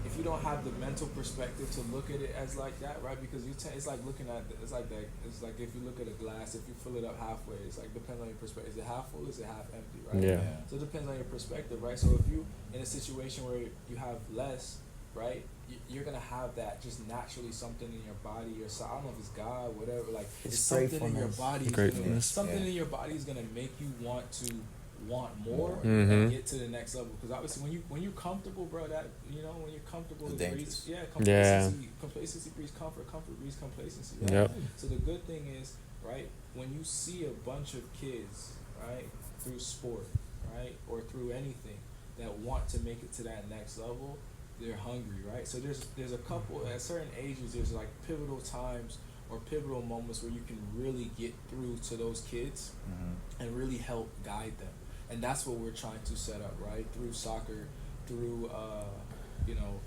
if you don't have the mental perspective to look at it as like that, right? Because it's like looking at it's like if you look at a glass, if you fill it up halfway, it's like depends on your perspective. Is it half full? Is it half empty? Right? Yeah. So it depends on your perspective, right? So if you in a situation where you have less, right, you're gonna have that just naturally something in your body or so I don't know if it's God, whatever. Like it's something in your body. Something in your body is gonna make you want more and get to the next level. Because obviously when you're comfortable, bro, that when you're comfortable, complacency breeds comfort breeds complacency. Right? Yep. So the good thing is, right, when you see a bunch of kids, right, through sport, right, or through anything that want to make it to that next level, they're hungry, right? So there's a couple at certain ages. There's like pivotal times or pivotal moments where you can really get through to those kids and really help guide them. And that's what we're trying to set up, right? Through soccer, through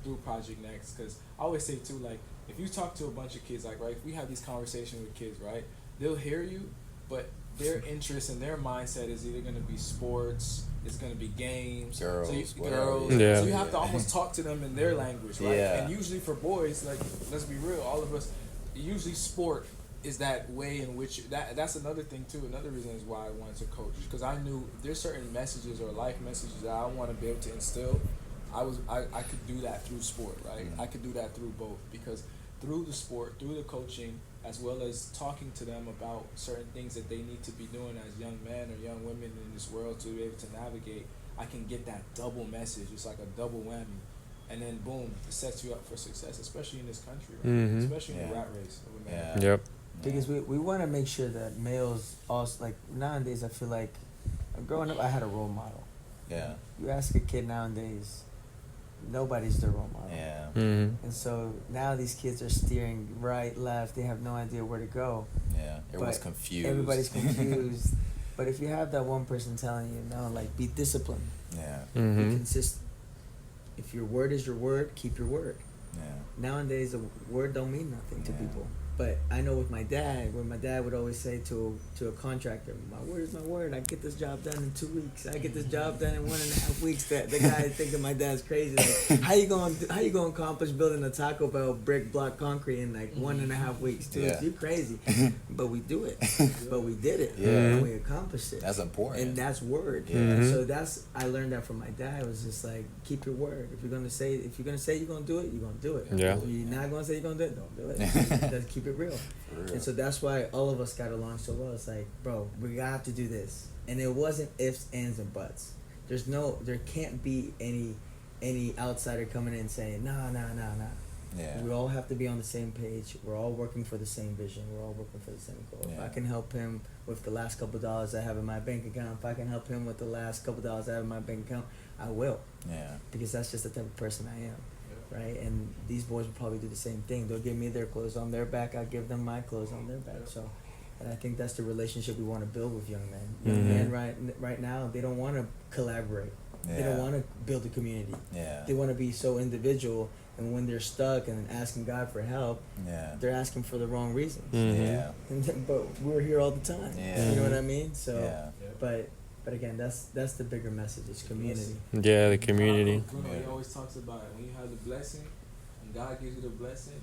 through Project Next. Because I always say too, like if you talk to a bunch of kids, like right, if we have these conversations with kids, right, they'll hear you, but their interest and their mindset is either going to be sports, it's going to be games, girls. Yeah. So you have to almost talk to them in their language, right? Yeah. And usually for boys, like let's be real, all of us, usually sport is that way in which that's another thing too. Another reason is why I wanted to coach, because I knew there's certain messages or life messages that I want to be able to instill. I could do that through sport, right? I could do that through both, because through the sport, through the coaching, as well as talking to them about certain things that they need to be doing as young men or young women in this world to be able to navigate, I can get that double message. It's like a double whammy. And then boom, it sets you up for success, especially in this country, right? Especially in the rat race of America. Yep. Because we want to make sure that males also, like nowadays, I feel like growing up, I had a role model. Yeah. You ask a kid nowadays, nobody's their role model. Yeah. And so now these kids are steering right, left. They have no idea where to go. Yeah. Everyone's confused. Everybody's confused. But if you have that one person telling you, no, like be disciplined. Yeah. Be consistent. If your word is your word, keep your word. Yeah. Nowadays, a word don't mean nothing to people. But I know with my dad, when my dad would always say to a contractor, my word is my word. I get this job done in 2 weeks. I get this job done in 1.5 weeks. That the guy thinking my dad's crazy. Like, how you gonna accomplish building a Taco Bell brick block concrete in like 1.5 weeks? 2 weeks? You crazy. But we do it. But we did it. And we accomplished it. That's important. And that's word. So I learned that from my dad. It was just like, keep your word. If you're gonna say you're gonna do it, you're gonna do it. Yeah. If you're not gonna say you're gonna do it, don't do it. Just keep it real. And so that's why all of us got along so well. It's like, bro, we got to do this. And it wasn't ifs, ands, and buts. There can't be any outsider coming in saying, no. Yeah. We all have to be on the same page. We're all working for the same vision. We're all working for the same goal. If Yeah. I can help him with the last couple of dollars I have in my bank account, if I can help him with the last couple of dollars I have in my bank account, I will. Yeah. Because that's just the type of person I am. Right? And these boys will probably do the same thing. They'll give me their clothes on their back. I'll give them my clothes on their back. So, and I think that's the relationship we want to build with young men. Young men right now, they don't want to collaborate. Yeah. They don't want to build a community. Yeah. They want to be so individual, and when they're stuck and asking God for help, they're asking for the wrong reasons. Yeah. But we're here all the time. Yeah. You know what I mean? So, Yeah. but again, that's the bigger message. It's community. Yeah, the community. Bruno, he always talks about it. When you have the blessing, and God gives you the blessing,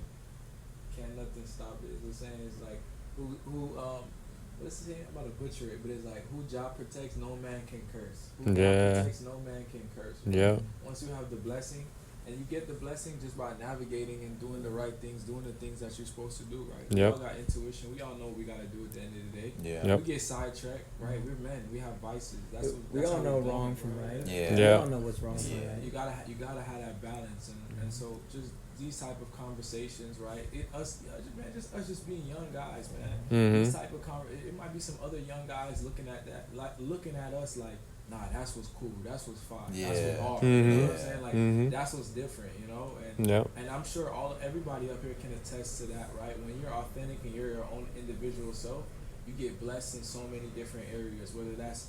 can't nothing stop it. It's the saying is like, what's the saying? I'm about to butcher it, but it's like, who Jah protects, no man can curse. Who God protects, no man can curse. Yeah. Once you have the blessing, and you get the blessing just by navigating and doing the right things, doing the things that you're supposed to do, right? We all got intuition. We all know what we got to do at the end of the day. Yeah. We get sidetracked, right? We're men. We have vices. We all know wrong from right. Yeah. We all know what's wrong from Yeah. right. You gotta have that balance, and so just these type of conversations, right? Us being young guys, man. These type of it might be some other young guys looking at that, like looking at us like, nah, that's what's cool, that's what's fine, that's what's hard. You know what I'm saying? Like that's what's different, you know. And I'm sure everybody up here can attest to that, right? When you're authentic and you're your own individual self, you get blessed in so many different areas. Whether that's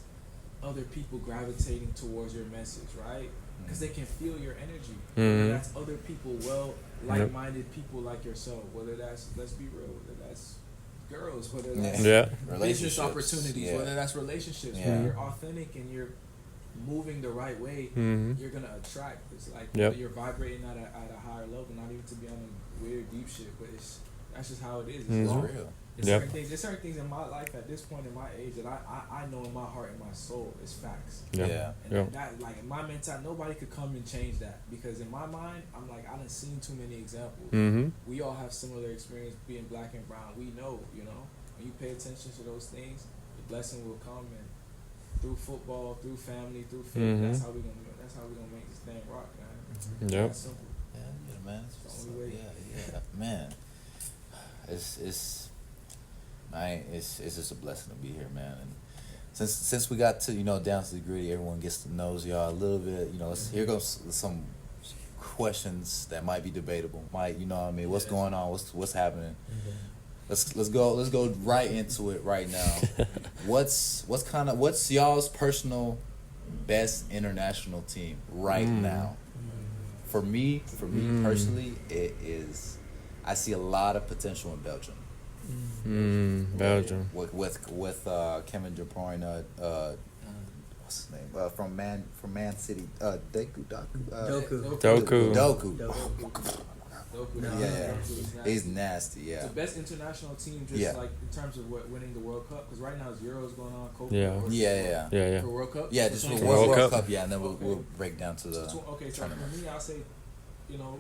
other people gravitating towards your message, right? Because they can feel your energy. Whether that's other people, like-minded people like yourself. Whether that's, let's be real, whether that's girls, whether that's business opportunities, whether that's relationships. When you're authentic and you're moving the right way, you're gonna attract. It's like you're vibrating at a higher level, not even to be on a weird deep shit, but that's just how it is. It's real. There's certain things in my life at this point in my age that I know in my heart and my soul is facts. And that, like, in my mentality, nobody could come and change that, because in my mind, I'm like, I done seen too many examples. We all have similar experience being black and brown. We know, you know, when you pay attention to those things, the blessing will come, and through football, through family, through faith, that's how we gonna make this thing rock, man. Yep. That's simple. Yeah, man. Yeah, man. It's just a blessing to be here, man. And since we got to, you know, down to the gritty, everyone gets to know y'all a little bit. You know, here goes some questions that might be debatable. You know what I mean? What's going on? What's happening? Let's go right into it right now. What's y'all's personal best international team right now? For me personally, it is. I see a lot of potential in Belgium. Belgium with Kevin De Bruyne, what's his name? From Man City, Doku. Yeah, he's nasty. Yeah, it's the best international team, just like in terms of winning the World Cup. Because right now it's Euros going on. For World Cup. Yeah, just for World Cup. Yeah, and then we'll break down to the. Okay, so tournament. for me, I'll say, you know,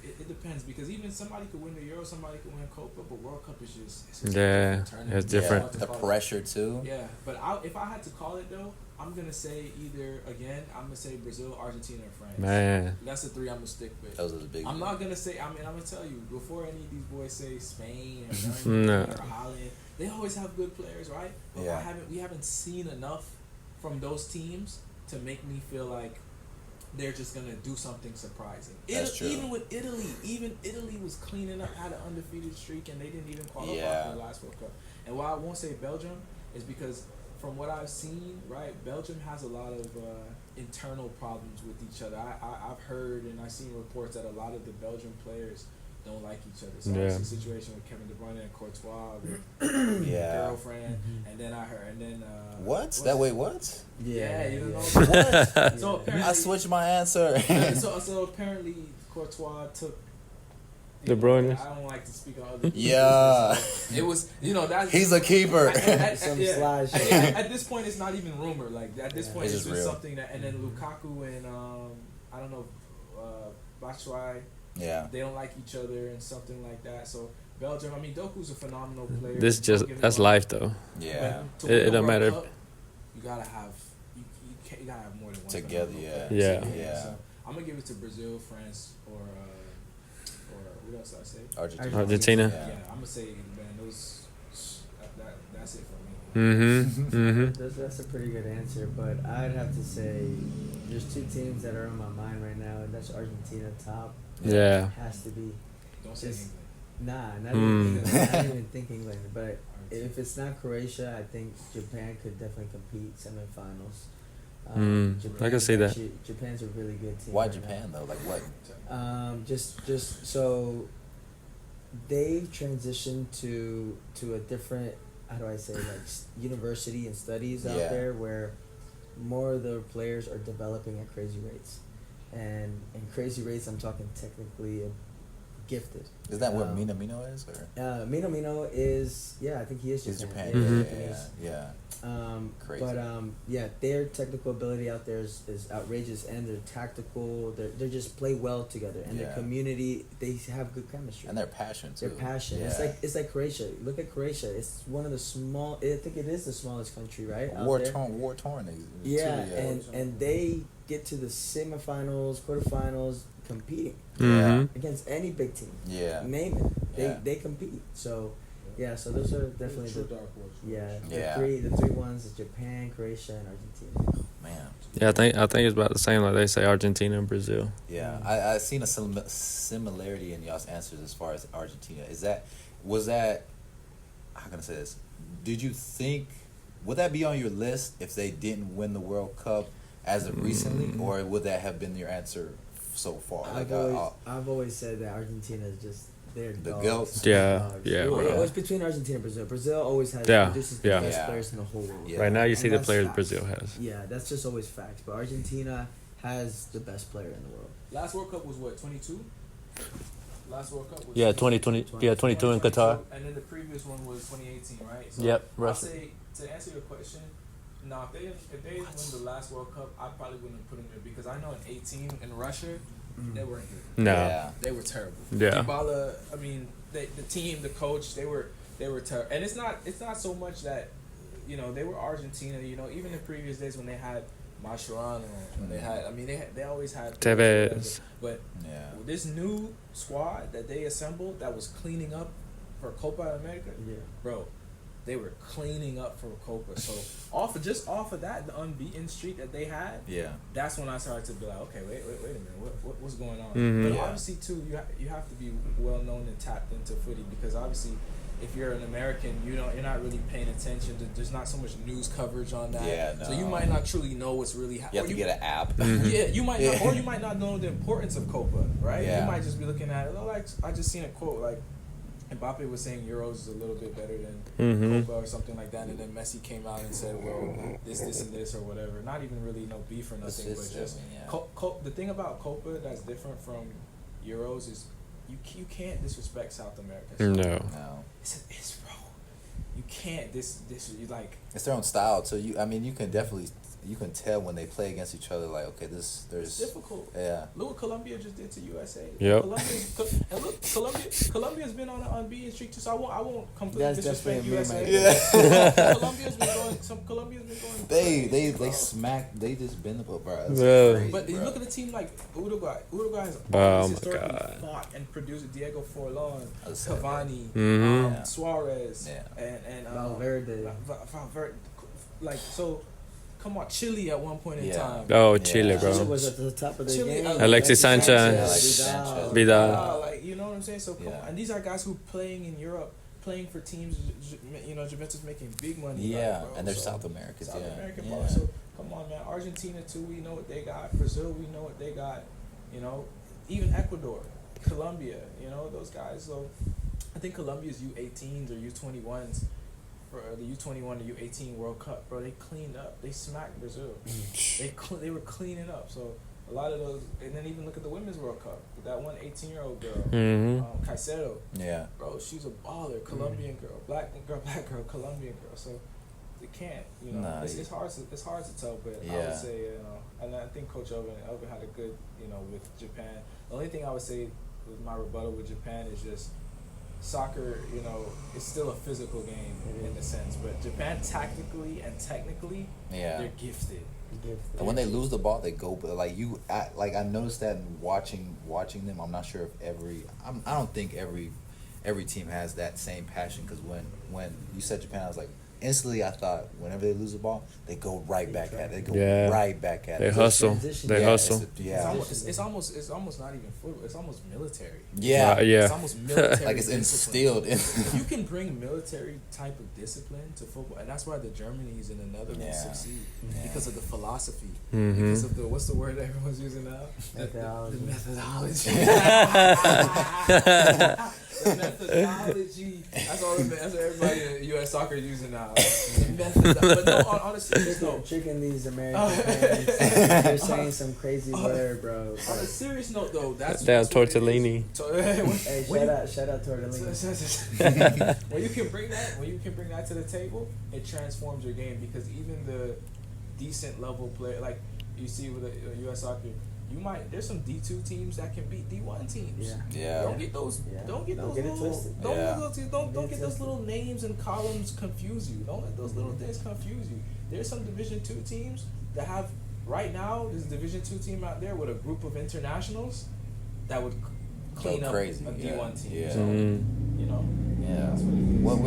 it depends, because even somebody could win the Euro, somebody could win Copa, but World Cup is just it's different. The pressure too. Yeah, but if I had to call it though, I'm gonna say I'm gonna say Brazil, Argentina, and France. Man, that's the three I'm gonna stick with. Those are the big. I'm not gonna say. I'm gonna tell you, before any of these boys say Spain or Germany or Holland, they always have good players, right? But we haven't seen enough from those teams to make me feel like they're just gonna do something surprising. That's true. Even with Italy, Italy was cleaning up, had an undefeated streak, and they didn't even qualify for the last World Cup. And why I won't say Belgium is because, from what I've seen, right, Belgium has a lot of internal problems with each other. I've heard and I've seen reports that a lot of the Belgian players don't like each other. So I see a situation with Kevin De Bruyne and Courtois with girlfriend, and then what? Yeah, you don't know. What? So apparently, I switched my answer. so apparently Courtois took De Bruyne. I don't like to speak on other people. Yeah. It was, that he's a keeper. At this point, it's not even rumor. Like, at this point, it's just real. something that. And then Lukaku and I don't know, Batshuayi. Yeah. They don't like each other and something like that. So Belgium. I mean, Doku's a phenomenal player. That's life though. Yeah. It don't matter. Cup, you gotta have more than one together. phenomenal player. Yeah. So I'm gonna give it to Brazil, France, or What else did I say? Argentina. Yeah, I'm gonna say, man, those. That's it for me. That's a pretty good answer, but I'd have to say there's two teams that are on my mind right now, and that's Argentina top. Yeah. Has to be. Don't say England. Not even think England. But if it's not Croatia, I think Japan could definitely compete semifinals. I can see that. Japan's a really good team. Why right Japan now. though? Like what? Just so they've transitioned to a different, how do I say, like university and studies out there where more of the players are developing at crazy rates, and crazy rates I'm talking technically gifted. Is that what Mino is? Or? Mino is, I think he is Japan. Yeah. Crazy. But their technical ability out there is outrageous, and they're tactical. They just play well together, and the community, they have good chemistry. And their passion too. Their passion. Yeah. It's like Croatia. Look at Croatia. It's one of the small. I think it is the smallest country, right? War torn. Yeah, and they get to the semifinals, quarterfinals, competing against any big team. Yeah. Name it. They compete. So so those are definitely the three ones is Japan, Croatia, and Argentina. Man. Yeah, I think it's about the same. Like they say, Argentina and Brazil. Yeah, I seen a similarity in y'all's answers as far as Argentina. Was that how can I say this? Did you think would that be on your list if they didn't win the World Cup as of recently, or would that have been your answer so far? I've always said that Argentina is just. They're the dogs. goats. Yeah. It's between Argentina and Brazil. Brazil always produces the best players in the whole world. Yeah. Right now, you see the players Brazil has. Yeah, that's just always facts. But Argentina has the best player in the world. Last World Cup was what, 22? Last World Cup was 2020. Yeah, 22 in Qatar. And then the previous one was 2018, right? So Yep. I'll say, to answer your question, no, if they win the last World Cup, I probably wouldn't put them there because I know in 18 in Russia, they weren't good. No. Yeah. They were terrible. Yeah. Dybala, I mean, the team, the coach, they were terrible. And it's not so much that, they were Argentina, even in previous days when they had Mascherano, when they had, they always had Tevez. But this new squad that they assembled that was cleaning up for Copa America, bro, they were cleaning up for Copa. So off of that, the unbeaten streak that they had, that's when I started to be like, okay, wait a minute, what's going on? But obviously too, you have to be well known and tapped into footy because obviously, if you're an American, you're not really paying attention. There's not so much news coverage on that. Yeah, no. So you might not truly know what's really happening. You have to get an app. Yeah, you might not, or you might not know the importance of Copa, right? Yeah. You might just be looking at it. Like I just seen a quote like Mbappe was saying Euros is a little bit better than Copa or something like that, and then Messi came out and said, well, this and this or whatever. Not even really no beef or nothing, but just the thing about Copa that's different from Euros is you can't disrespect South America. No. It's bro. You can't you like. It's their own style, so you can definitely tell when they play against each other. Like, okay, there's it's difficult. Yeah. Look what Colombia just did to USA. Yep. Colombia's been on an unbeaten streak too. So I won't completely That's disrespect definitely USA. Colombia's been going. They smacked. They just been the bro. Yeah. But you look at a team like Uruguay. Uruguay has Oh, historically my God. fought and produced Diego Forlán, That's Cavani, Suarez, and Valverde. Valverde. Like so. Come on, Chile at one point in time. Oh, Chile, bro. Chile was at the top of the game. Alexis Sanchez. Vidal. Like, you know what I'm saying? So come on. And these are guys who playing in Europe, playing for teams, Juventus making big money. Yeah, bro. and they're South Americans. South American ball. So come on, man. Argentina too. We know what they got. Brazil, we know what they got. Even Ecuador, Colombia. Those guys. So I think Colombia's U18s or U21s. For the U21 to U18 World Cup, bro, they cleaned up. They smacked Brazil. They were cleaning up. So a lot of those, and then even look at the Women's World Cup. That one 18-year-old girl, Caicedo. Yeah. Bro, she's a baller. Colombian girl, black girl, Colombian girl. So they can't, it's hard to tell. But I would say, and I think Coach Elvin had a good, with Japan. The only thing I would say with my rebuttal with Japan is just. Soccer, it's still a physical game in a sense, but Japan tactically and technically, they're gifted. And when they lose the ball, they go. But like I noticed that in watching them. I'm not sure if I don't think every team has that same passion. Because when you said Japan, I was like, instantly I thought whenever they lose the ball, they go right back at it. They go right back at it. They hustle. They hustle. It's almost not even football. It's almost military. Yeah. It's almost military. Like it's instilled in. You can bring military type of discipline to football, and that's why the Germanys and the Netherlands succeed because of the philosophy, because of the what's the word everyone's using now? Methodology. The methodology. The methodology. That's what everybody in U.S. soccer is using now. But no, on a serious note, tricking these American fans. They're saying some crazy word, bro. On a serious note, though, that's tortellini. Hey, shout out tortellini. When you can bring that to the table, it transforms your game because even the decent level player, like you see with the U.S. soccer. There's some D2 teams that can beat D1 teams. Yeah. Don't get those. Don't get those little. Don't get those little names and columns confuse you. Don't let those little things confuse you. There's some Division 2 teams that have right now. There's a Division 2 team out there with a group of internationals that would clean up a D1 team. Yeah. So, you know. Yeah. That's what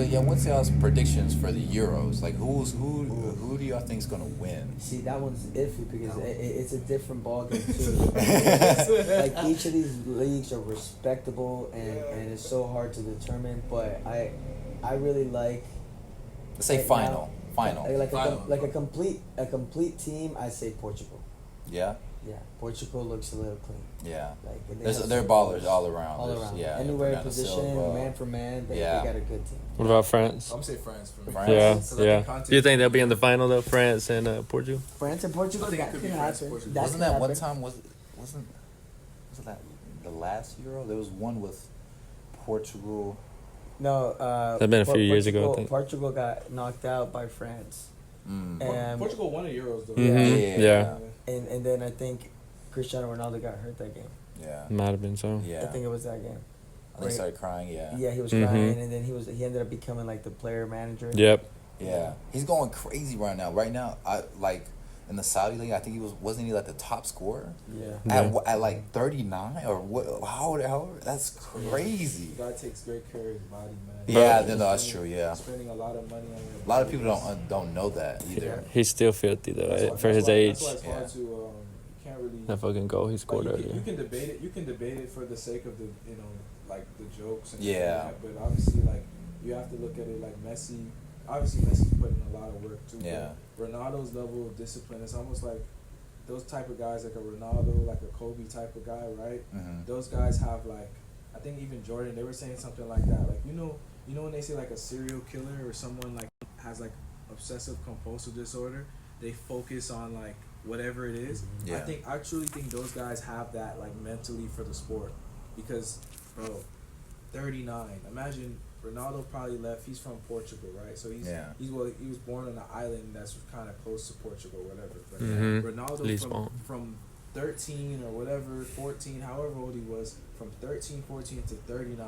it is. What's y'all's predictions for the Euros? Like who do y'all think is gonna win? See, that one's iffy because it's a different ballgame too. Like each of these leagues are respectable and it's so hard to determine. But I really like. Let's say final. Like a complete team. I say Portugal. Yeah. Yeah, Portugal looks a little clean. Yeah, like they're ballers all around. All around. Yeah, anywhere position, man for man, they got a good team. What about France? I'm gonna say France for me. Yeah. Do you think they'll be in the final though? France and Portugal. France and Portugal. That could happen. Wasn't that one time? Wasn't that the last Euro? There was one with Portugal. No, that'd been a few years ago. I think Portugal got knocked out by France. And Portugal won the Euros though. Yeah. And then I think Cristiano Ronaldo got hurt that game. Yeah. Might have been so. Yeah. I think it was that game. I think he started crying. Yeah. Yeah, he was crying, and then he ended up becoming like the player manager. Yep. Yeah, he's going crazy right now. Right now, I like in the Saudi league. I think wasn't he like the top scorer? Yeah. At like 39 or what? However, that's crazy. God takes great care of his body, man. Yeah, no, that's true. Yeah. Spending a lot of money on it. A lot of people don't know that either. He's still filthy though, for his age. That's why it's hard to you can't really. That fucking goal he scored earlier. You can debate it. You can debate it for the sake of the like the jokes and yeah. But obviously, like you have to look at it like Messi. Obviously, Messi's putting in a lot of work too. Yeah. But Ronaldo's level of discipline, it's almost like those type of guys, like a Ronaldo, like a Kobe type of guy, right? Mm-hmm. Those guys have like, I think even Jordan, they were saying something like that. Like you know when they say like a serial killer or someone like has like obsessive compulsive disorder, they focus on like whatever it is. Yeah. I truly think those guys have that like mentally for the sport, because bro, 39. Imagine Ronaldo probably left. He's from Portugal, right? So he was born on an island that's kind of close to Portugal, whatever. But Ronaldo from 13 or whatever, 14, however old he was, from 13, 14 to 39.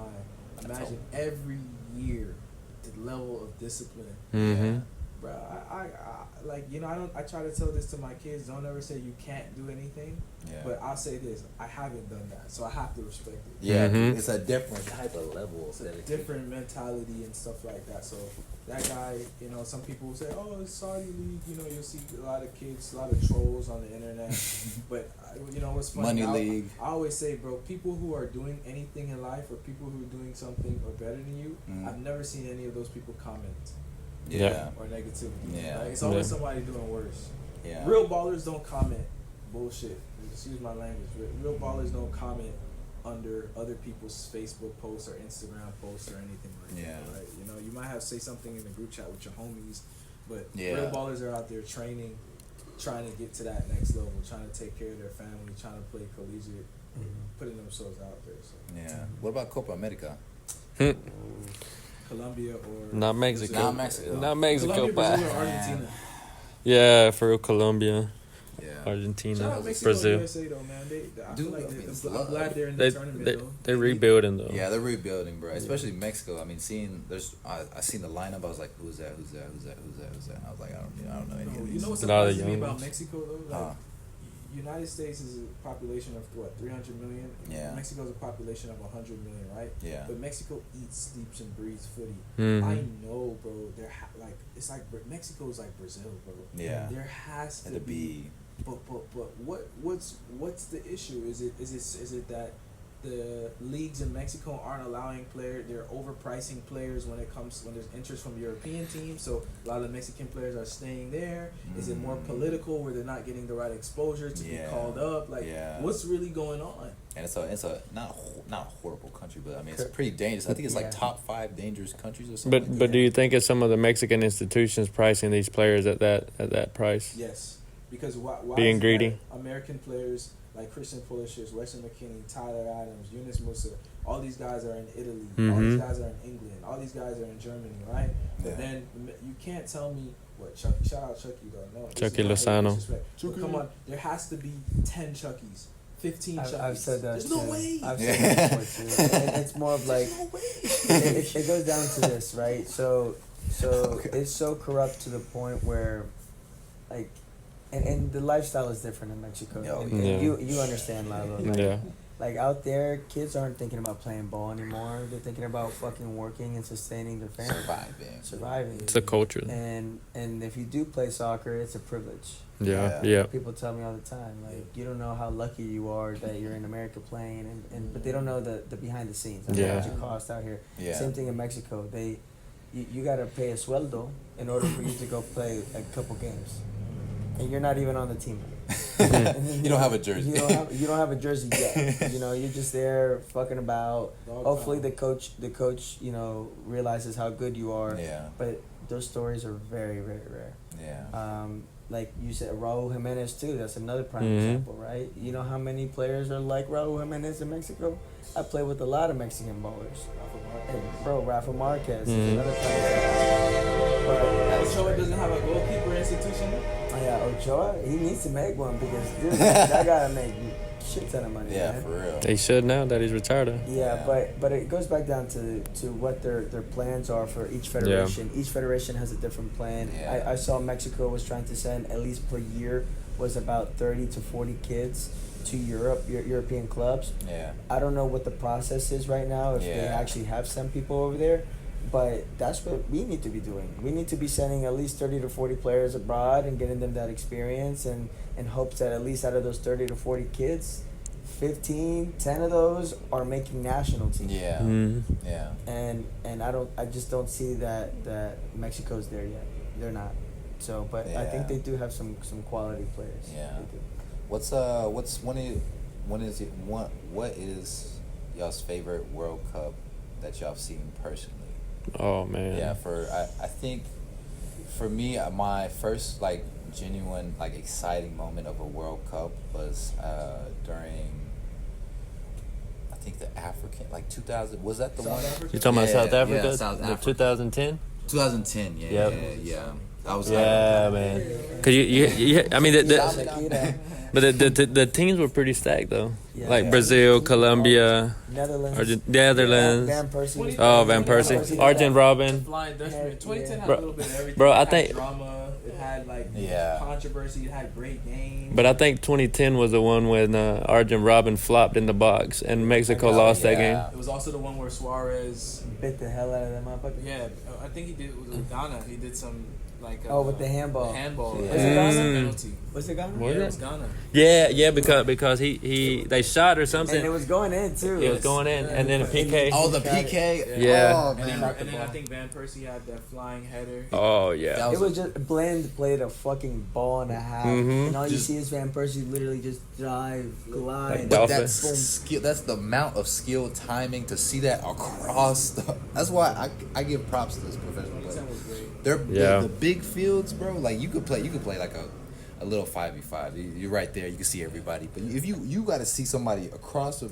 Imagine every year the level of discipline. Mm-hmm. Bro, I like, I try to tell this to my kids. Don't ever say you can't do anything. Yeah. But I'll say this: I haven't done that, so I have to respect it. Yeah, it's a different type of level. It's a different mentality and stuff like that. So that guy, some people will say, "Oh, it's Saudi league." You'll see a lot of kids, a lot of trolls on the internet. But what's funny? Money league. I always say, bro, people who are doing anything in life, or people who are doing something or better than you, I've never seen any of those people comment. Or negativity. Yeah. It's always somebody doing worse. Yeah. Real ballers don't comment bullshit. Excuse my language. Real ballers don't comment under other people's Facebook posts or Instagram posts or anything like that. Right? You might say something in the group chat with your homies, but real ballers are out there training, trying to get to that next level, trying to take care of their family, trying to play collegiate, putting themselves out there. So. Yeah. What about Copa America? Colombia or not Mexico. Not Mexico. Not Mexico, Colombia, Brazil, or Argentina. Yeah, for Colombia. Argentina, Shout out Mexico Brazil. and USA though, man. I feel like I'm glad they're in the tournament though. They're rebuilding though. Yeah, they're rebuilding, bro. Especially Mexico. I mean, I seen the lineup. I was like, who's that? And I was like, I don't know any of these. You know what's A lot of surprising me young about ones. Mexico though? Like, United States is a population of what, 300 million? Yeah. Mexico's a population of 100 million, right? Yeah. But Mexico eats, sleeps, and breathes footy. Mhm. I know, bro. Like it's like Mexico's like Brazil, bro. Yeah. There has to be. But what's the issue? Is it that the leagues in Mexico aren't allowing players? They're overpricing players when there's interest from European teams. So a lot of the Mexican players are staying there. Is it more political where they're not getting the right exposure to be called up? Like what's really going on? And it's a not a horrible country, but I mean it's pretty dangerous. I think it's like top 5 dangerous countries or something. But do you think it's some of the Mexican institutions pricing these players at that price? Yes, because why Being is it greedy. that American players like Christian Pulisic, Weston McKennie, Tyler Adams, Yunus Musa, all these guys are in Italy, all these guys are in England, all these guys are in Germany, right? But then you can't tell me what Chucky. Shout out Chucky though. No, Chucky Lozano. But come on, there has to be 10 Chuckies. 15 Chuckies. I've said that. There's no way. I've said that before too. And it's more of like it goes down to this, right? So it's so corrupt to the point where, like, and the lifestyle is different in Mexico. And you understand, Lalo. Like, like out there, kids aren't thinking about playing ball anymore. They're thinking about fucking working and sustaining their family. Surviving. It's a culture. And if you do play soccer, it's a privilege. Yeah. People tell me all the time, like, you don't know how lucky you are that you're in America playing, but they don't know the behind the scenes. How much it costs out here. Same thing in Mexico. You gotta pay a sueldo in order for you to go play a couple games, and you're not even on the team. You don't have a jersey. You don't have a jersey yet. You're just there fucking about. Hopefully the coach realizes how good you are. Yeah. But those stories are very, very rare. Yeah. Like you said, Raul Jimenez too. That's another prime example, right? You know how many players are like Raul Jimenez in Mexico? I play with a lot of Mexican ballers. Rafa Marquez is another prime example. But Ochoa doesn't have a goalkeeper institution. Ochoa, he needs to make one because dude, that gotta make shit ton of money. Yeah, man. for real. They should now that he's retired. Yeah, but it goes back down to what their plans are for each federation. Each federation has a different plan. Yeah. I saw Mexico was trying to send at least per year was about 30 to 40 kids to European clubs. Yeah. I don't know what the process is right now if they actually have sent people over there. But that's what we need to be doing. We need to be sending at least 30 to 40 players abroad and getting them that experience and in hopes that at least out of those 30 to 40 kids, 10 of those are making national teams. Yeah. Yeah. And I just don't see that Mexico's there yet. They're not. So, but I think they do have some quality players. Yeah. They do. What is y'all's favorite World Cup that y'all have seen personally? Oh man. Yeah, I think for me, my first like genuine like exciting moment of a World Cup was during I think the African 2000 was that the South one? Africa? You talking about South Africa? Yeah, South Africa. 2010? 2010. Yeah. I was man. Cause you I mean but the teams were pretty stacked though. Yeah. Like Brazil, Colombia, Netherlands. Netherlands. Van Persie. Oh, Van Persie. Arjen Robben. Flying Dutchman. 2010 had Bro- a little bit of everything. bro, I It had think- drama. It had controversy. It had great games. But I think 2010 was the one when Arjen Robben flopped in the box and Mexico lost that game. It was also the one where Suarez Bit the hell out of that motherfucker. Yeah, I think he did with Ghana. He did some with the handball. The handball. Yeah. Was it Ghana? Penalty. Was it Ghana? Yeah, it was Ghana. Yeah, because he they shot or something. And it was going in too. It was going in, and then a PK. Oh, the PK. Yeah. Oh, And man. then I think Van Persie had that flying header. Oh yeah. It was just Blend played a fucking ball and a half, and all you see is Van Persie literally just dive, glide. Like But Dolphin. that's skill. That's the amount of skill, timing to see that across. That's why I give props to this professional player. 2010 was great. They're Yeah. the big fields, bro. Like you could play like a little 5v5. You're right there. You can see everybody. But if you got to see somebody across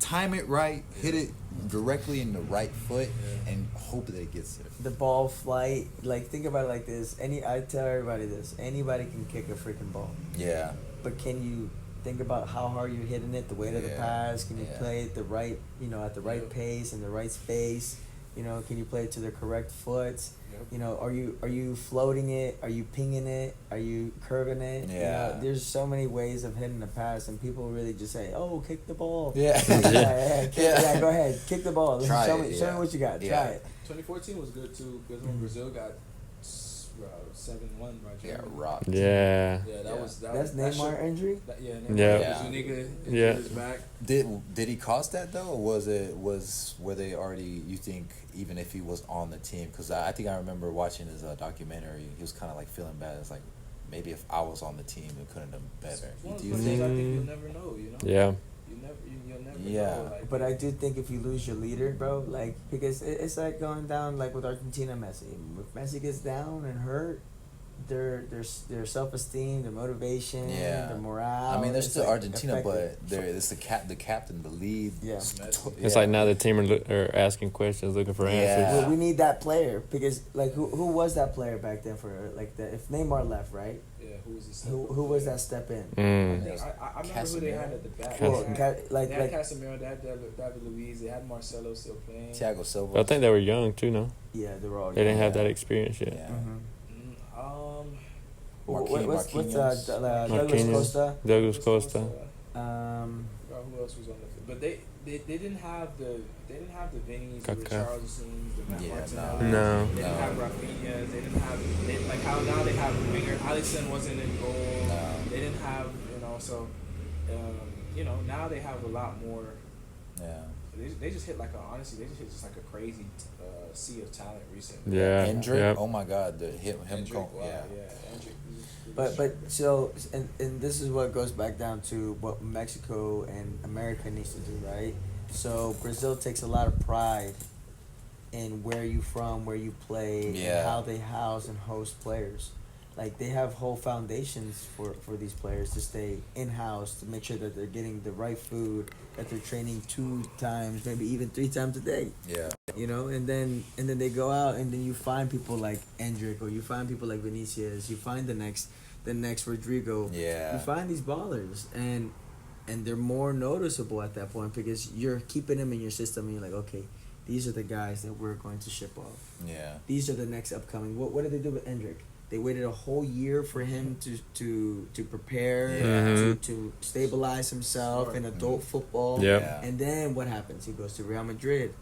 time it right, hit it directly in the right foot, and hope that it gets there. The ball flight, like think about it like this. I tell everybody this. Anybody can kick a freaking ball, Yeah. but can you think about how hard you're hitting it, the weight of the Yeah. pass? Can you Yeah. play it the right, at the right Yep. pace and the right space? Can you play it to the correct foot? Yep. Are you floating it? Are you pinging it? Are you curving it? Yeah. There's so many ways of hitting the pass, and people really just say, "Oh, kick the ball." Yeah. Yeah, go ahead, kick the ball. Try show it, me yeah. what you got. Yeah. Try it. 2014 was good too because when Brazil got 7-1 by Yeah, Germany. rock. Yeah. Yeah, that Yeah. was that. That's that Neymar injury. Yeah, Yeah. Yeah. Zuniga Yeah. his back. Did he cost that though, or were they already? You think even if he was on the team? Because I think I remember watching his documentary. He was kind of like feeling bad. It's like maybe if I was on the team, it could have done better. It's one of Do you those think? things I think you'll never know. Yeah. You'll never Yeah. know. Like, But I do think if you lose your leader, bro, like because it's like going down like with Argentina, Messi. If Messi gets down and hurt, their self-esteem, their motivation, Yeah. their morale. I mean, they're it's, still like, Argentina, affected. but it's the captain, the lead. Yeah. It's like now the team are asking questions, looking for Yeah. answers. Well, we need that player because like who was that player back then for like that? If Neymar left, right? yeah, who was the Who was that step in? I Mm. think I remember who they had at the back. Well, They had like Casemiro, they had David Luiz, they had Marcelo still playing. Thiago Silva. But I think they were young too, no? yeah, they were all. They didn't young. have that experience yet. Yeah. Mhm. What's Douglas Marquinhos. Costa? Douglas Costa. Forgot who else was on the field, but they didn't have the Vinny's, the Kaká. Richarlisons, the Matt Yeah, Martinellis. No. They didn't have Rafinha. They didn't have like how now they have winger. Alisson wasn't in goal. No. They didn't have so now they have a lot more. Yeah. They just hit honestly they just hit just like a crazy sea of talent recently. Yeah. Hendrick. Yeah. Oh my God, him. Hendrick, wow, Yeah. Hendrick. But so and this is what goes back down to what Mexico and America needs to do, right? So Brazil takes a lot of pride in where you from, where you play, Yeah. and how they house and host players. Like they have whole foundations for these players to stay in house to make sure that they're getting the right food, that they're training 2 times, maybe even 3 times a day. Yeah. And then they go out and then you find people like Endrick or you find people like Vinicius, you find the next Rodrigo. Yeah. You find these ballers and they're more noticeable at that point because you're keeping them in your system and you're like, okay, these are the guys that we're going to ship off. Yeah. These are the next upcoming. What did they do with Endrick? They waited a whole year for him to prepare, Yeah. to stabilize himself in adult football. Yep. Yeah. And then what happens? He goes to Real Madrid,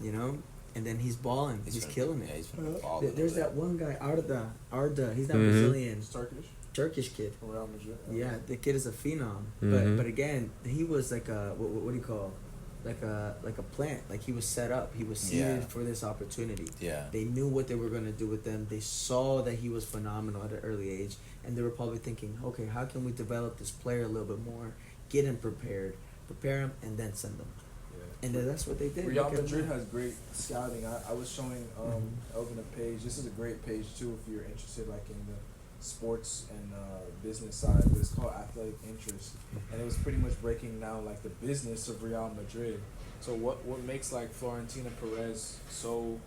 and then he's balling. He's killing Yeah, it. he's been balling. There's that one guy, Arda. He's not Mhm. Brazilian, It's Turkish Turkish kid. from Real Madrid. Yeah, the kid is a phenom. Mhm. But again, he was like a what do you call? Like a plant. Like he was set up. He was seeded Yeah. for this opportunity. Yeah. They knew what they were going to do with them. They saw that he was phenomenal at an early age, and they were probably thinking, okay, how can we develop this player a little bit more, get him prepared, prepare him, and then send him. Yeah. And then that's what they did. Real Look at Madrid them. has great scouting. I was showing Elvin a page. This is a great page too if you're interested like in the sports and business side. But it's called Athletic Interest, and it was pretty much breaking down like the business of Real Madrid. So what makes like Florentino Perez so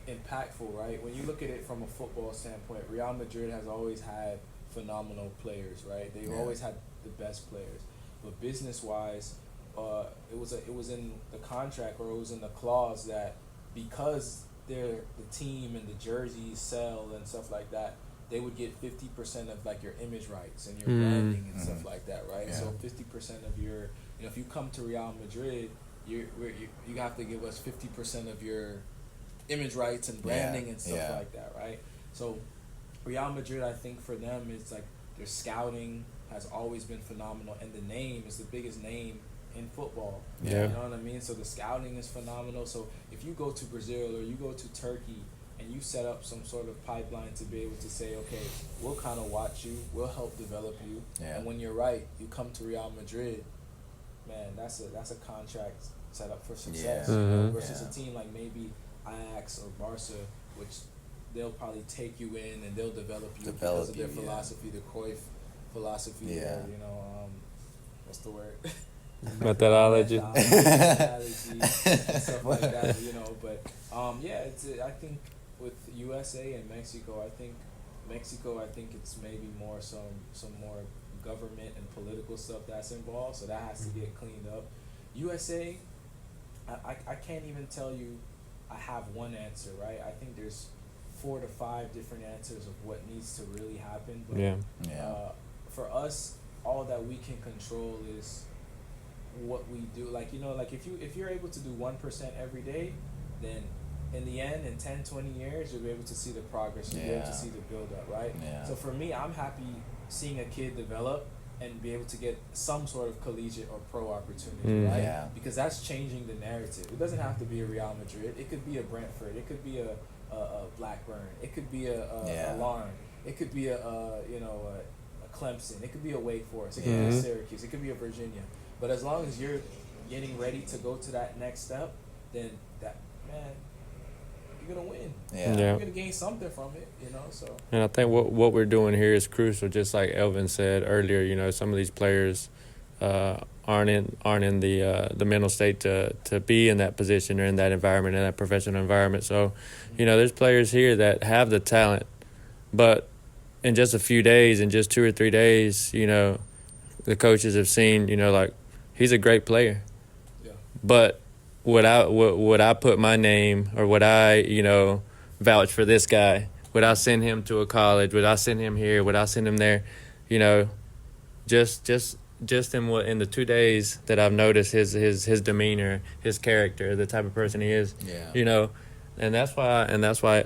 impactful, right? When you look at it from a football standpoint, Real Madrid has always had phenomenal players, right? They've always had the best players, but business wise. It was in the contract or it was in the clause that because they're the team and the jerseys sell and stuff like that, they would get 50% of like your image rights and your branding and stuff like that, right? Yeah. So 50% of your, if you come to Real Madrid, you have to give us 50% of your image rights and branding and stuff like that, right? So Real Madrid, I think for them, it's like their scouting has always been phenomenal, and the name is the biggest name in football. Yeah. You know what I mean? So the scouting is phenomenal. So if you go to Brazil or you go to Turkey and you set up some sort of pipeline to be able to say, okay, we'll kind of watch you, we'll help develop you, and when you're right, you come to Real Madrid, man, that's a contract set up for success. Yeah. You know, Mhm. versus a team like maybe Ajax or Barca, which they'll probably take you in and they'll develop you because of their philosophy, the Cruyff philosophy. Yeah. Or, what's the word? Methodology. Methodology and stuff like that, you know. But yeah, I think with USA and Mexico, I think it's maybe more some more government and political stuff that's involved, so that has to get cleaned up. USA, I can't even tell you I have one answer, right? I think there's 4 to 5 different answers of what needs to really happen. But for us, all that we can control is what we do. Like, you know, like if you're able to do 1% every day, then in the end, in 10, 20 years, you'll be able to see the progress. You'll be able to see the build up, right? Yeah. So for me, I'm happy seeing a kid develop and be able to get some sort of collegiate or pro opportunity, right? Yeah. Because that's changing the narrative. It doesn't have to be a Real Madrid. It could be a Brentford. It could be a Blackburn. It could be a Larn. It could be a Clemson. It could be a Wake Forest. It could be a Syracuse. It could be a Virginia. But as long as you're getting ready to go to that next step, then you're gonna win. Yeah. You're gonna gain something from it, you know. So. And I think what we're doing here is crucial. Just like Elvin said earlier, you know, some of these players aren't in the mental state to be in that position or in that environment, in that professional environment. So, you know, there's players here that have the talent, but in just a few days, in just 2 or 3 days, you know, the coaches have seen, you know, like, he's a great player. Yeah. But would I put my name, or would I, you know, vouch for this guy? Would I send him to a college? Would I send him here? Would I send him there? You know, just in the 2 days that I've noticed his demeanor, his character, the type of person he is. Yeah. You know, and that's why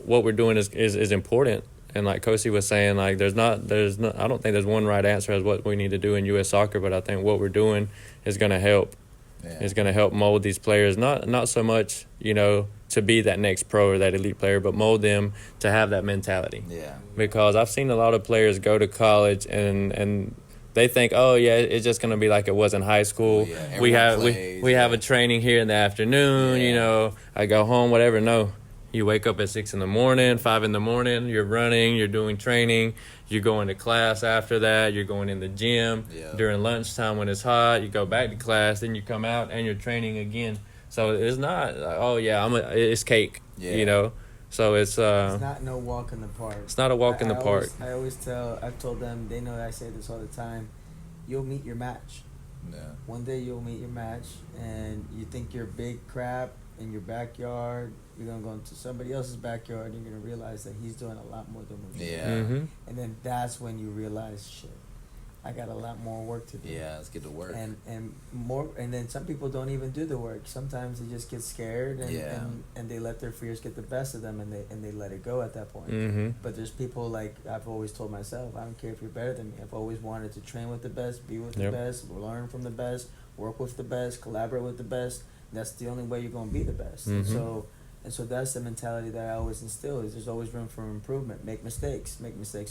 what we're doing is important. And like Kosi was saying, like there's not I don't think there's one right answer as what we need to do in U.S. soccer, but I think what we're doing is going to help. Yeah. It's going to help mold these players, not so much, you know, to be that next pro or that elite player, but mold them to have that mentality. Yeah. Because I've seen a lot of players go to college and they think, oh yeah, it's just going to be like it was in high school. Yeah, we have a training here in the afternoon. You know, I go home, whatever. No. You wake up at 6 a.m, 5 a.m, you're running, you're doing training, you're going to class after that, you're going in the gym. Yeah. During lunchtime when it's hot, you go back to class, then you come out and you're training again. So it's not, it's cake, you know. So it's not no walk in the park. It's not a walk in the park. I've told them, they know I say this all the time, you'll meet your match. Yeah. One day you'll meet your match, and you think you're big crap in your backyard. You're going to go into somebody else's backyard, and you're going to realize that he's doing a lot more than what you're doing. Mm-hmm. And then that's when you realize, shit, I got a lot more work to do. Yeah, let's get to work. And then some people don't even do the work. Sometimes they just get scared and they let their fears get the best of them, and they let it go at that point. Mm-hmm. But there's people, like I've always told myself, I don't care if you're better than me. I've always wanted to train with the best, be with the best, learn from the best, work with the best, collaborate with the best. That's the only way you're going to be the best. Mm-hmm. And so that's the mentality that I always instill, is there's always room for improvement. Make mistakes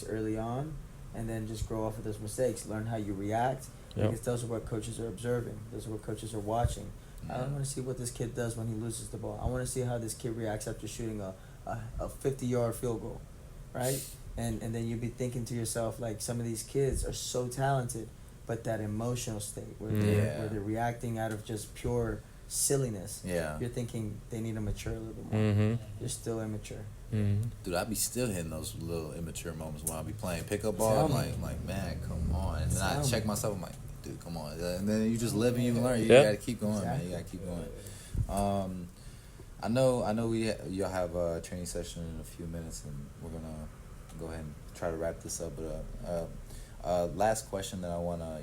early on, and then just grow off of those mistakes. Learn how you react, because those are what coaches are observing. Those are what coaches are watching. I don't want to see what this kid does when he loses the ball. I want to see how this kid reacts after shooting a 50-yard field goal, right? And then you'd be thinking to yourself, like, some of these kids are so talented, but that emotional state where they're reacting out of just pure silliness. Yeah. You're thinking they need to mature a little bit more. Mm-hmm. They're still immature. Mm-hmm. Dude, I be still hitting those little immature moments when I be playing pickup ball. I'm like, man, come on. And then I check myself. I'm like, dude, come on. And then you just live and you learn. You gotta keep going, man. You gotta keep going. I know y'all have a training session in a few minutes, and we're gonna go ahead and try to wrap this up. But last question that I wanna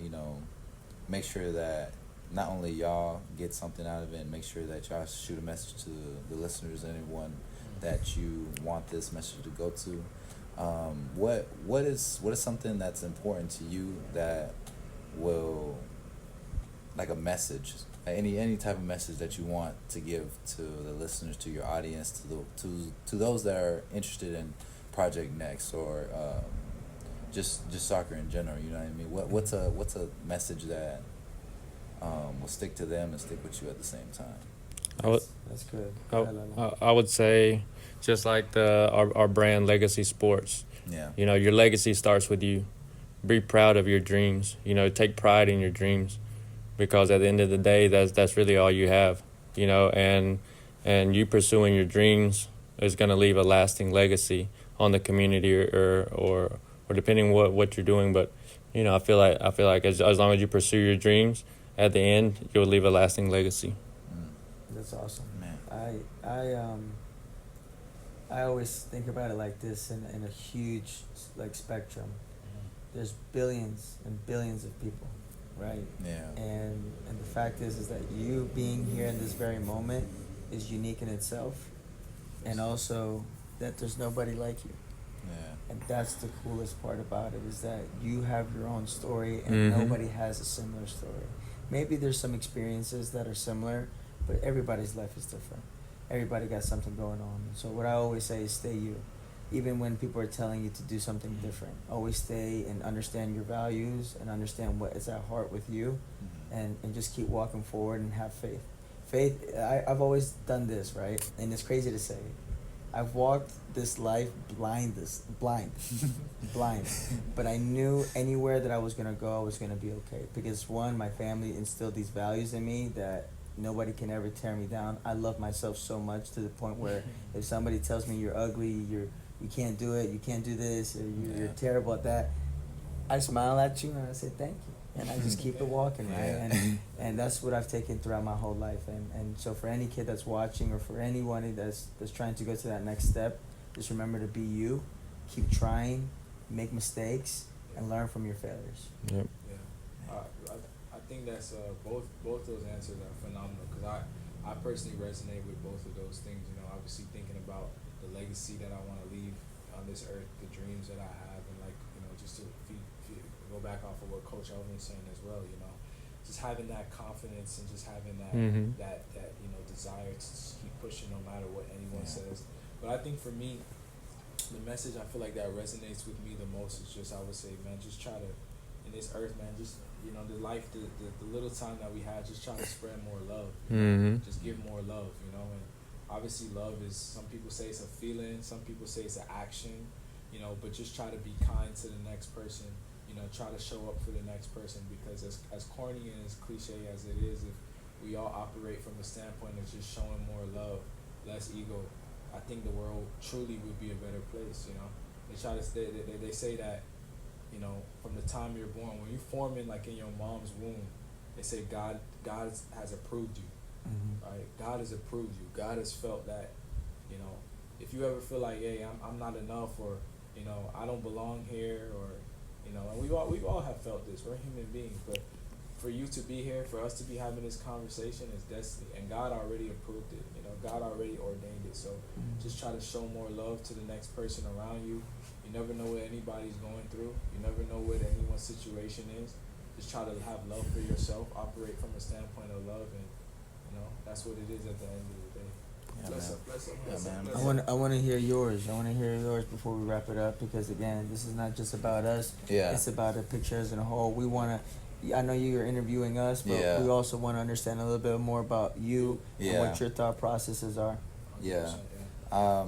make sure that not only y'all get something out of it, and make sure that y'all shoot a message to the listeners, anyone that you want this message to go to. What is something that's important to you that will, like a message, any type of message that you want to give to the listeners, to your audience, to those that are interested in Project Next, or just soccer in general? You know what I mean? What's a message that will stick to them and stick with you at the same time? That's good. I would say, just like our brand, Legacy Sports. Yeah. You know, your legacy starts with you. Be proud of your dreams. You know, take pride in your dreams. because at the end of the day, that's really all you have, you know, and you pursuing your dreams is going to leave a lasting legacy on the community or depending what you're doing. But, you know, I feel like as long as you pursue your dreams, at the end, you'll leave a lasting legacy. That's awesome. Man. I always think about it like this in a huge like spectrum. There's billions and billions of people, right? Yeah. And the fact is that you being here in this very moment is unique in itself, and also that there's nobody like you. Yeah. And that's the coolest part about it, is that you have your own story and Mm-hmm. nobody has a similar story. Maybe there's some experiences that are similar, but everybody's life is different. Everybody got something going on. So what I always say is stay you. Even when people are telling you to do something different, always stay and understand your values and understand what is at heart with you, and just keep walking forward and have faith. Faith, I've always done this, right? And it's crazy to say. I've walked this life blind. But I knew anywhere that I was going to go, I was going to be okay. Because one, my family instilled these values in me that nobody can ever tear me down. I love myself so much to the point where if somebody tells me you're ugly, you can't do it, you can't do this, or you're terrible at that, I smile at you and I say thank you. And I just keep it walking, right? And that's what I've taken throughout my whole life. And so for any kid that's watching, or for anyone that's trying to go to that next step, just remember to be you, keep trying, make mistakes, and learn from your failures. Yep. Yeah. I think that's both those answers are phenomenal, because I personally resonate with both of those things. You know, obviously thinking about the legacy that I want to leave on this earth, the dreams that I have, and like, you know, just to go back off of what Coach Elvin was saying as well. You know, just having that confidence and just having that that you know, desire to just keep pushing no matter what anyone says. But I think for me, the message I feel like that resonates with me the most is just, I would say, man, just try to, in this earth, man, just, you know, the life, the little time that we have, just try to spread more love. Just give more love, you know. And obviously love is, some people say it's a feeling, some people say it's an action, you know, but just try to be kind to the next person, you know, try to show up for the next person, because as corny and as cliche as it is, if we all operate from the standpoint of just showing more love, less ego, I think the world truly would be a better place, you know. They say that, you know, from the time you're born, when you're forming like in your mom's womb, they say God has approved you, right? God has approved you. God has felt that, you know, if you ever feel like, hey, I'm not enough, or, you know, I don't belong here, or, you know, and we've all have felt this. We're human beings, but for you to be here, for us to be having this conversation, is destiny, and God already approved it. You know, God already ordained it. So just try to show more love to the next person around you. You never know what anybody's going through. You never know what anyone's situation is. Just try to have love for yourself. Operate from a standpoint of love, and, you know, that's what it is at the end of the day. Bless up. I want to hear yours. I want to hear yours before we wrap it up, because again, this is not just about us. It's about the picture as a whole. We want to. I know you're interviewing us, but we also want to understand a little bit more about you and what your thought processes are. I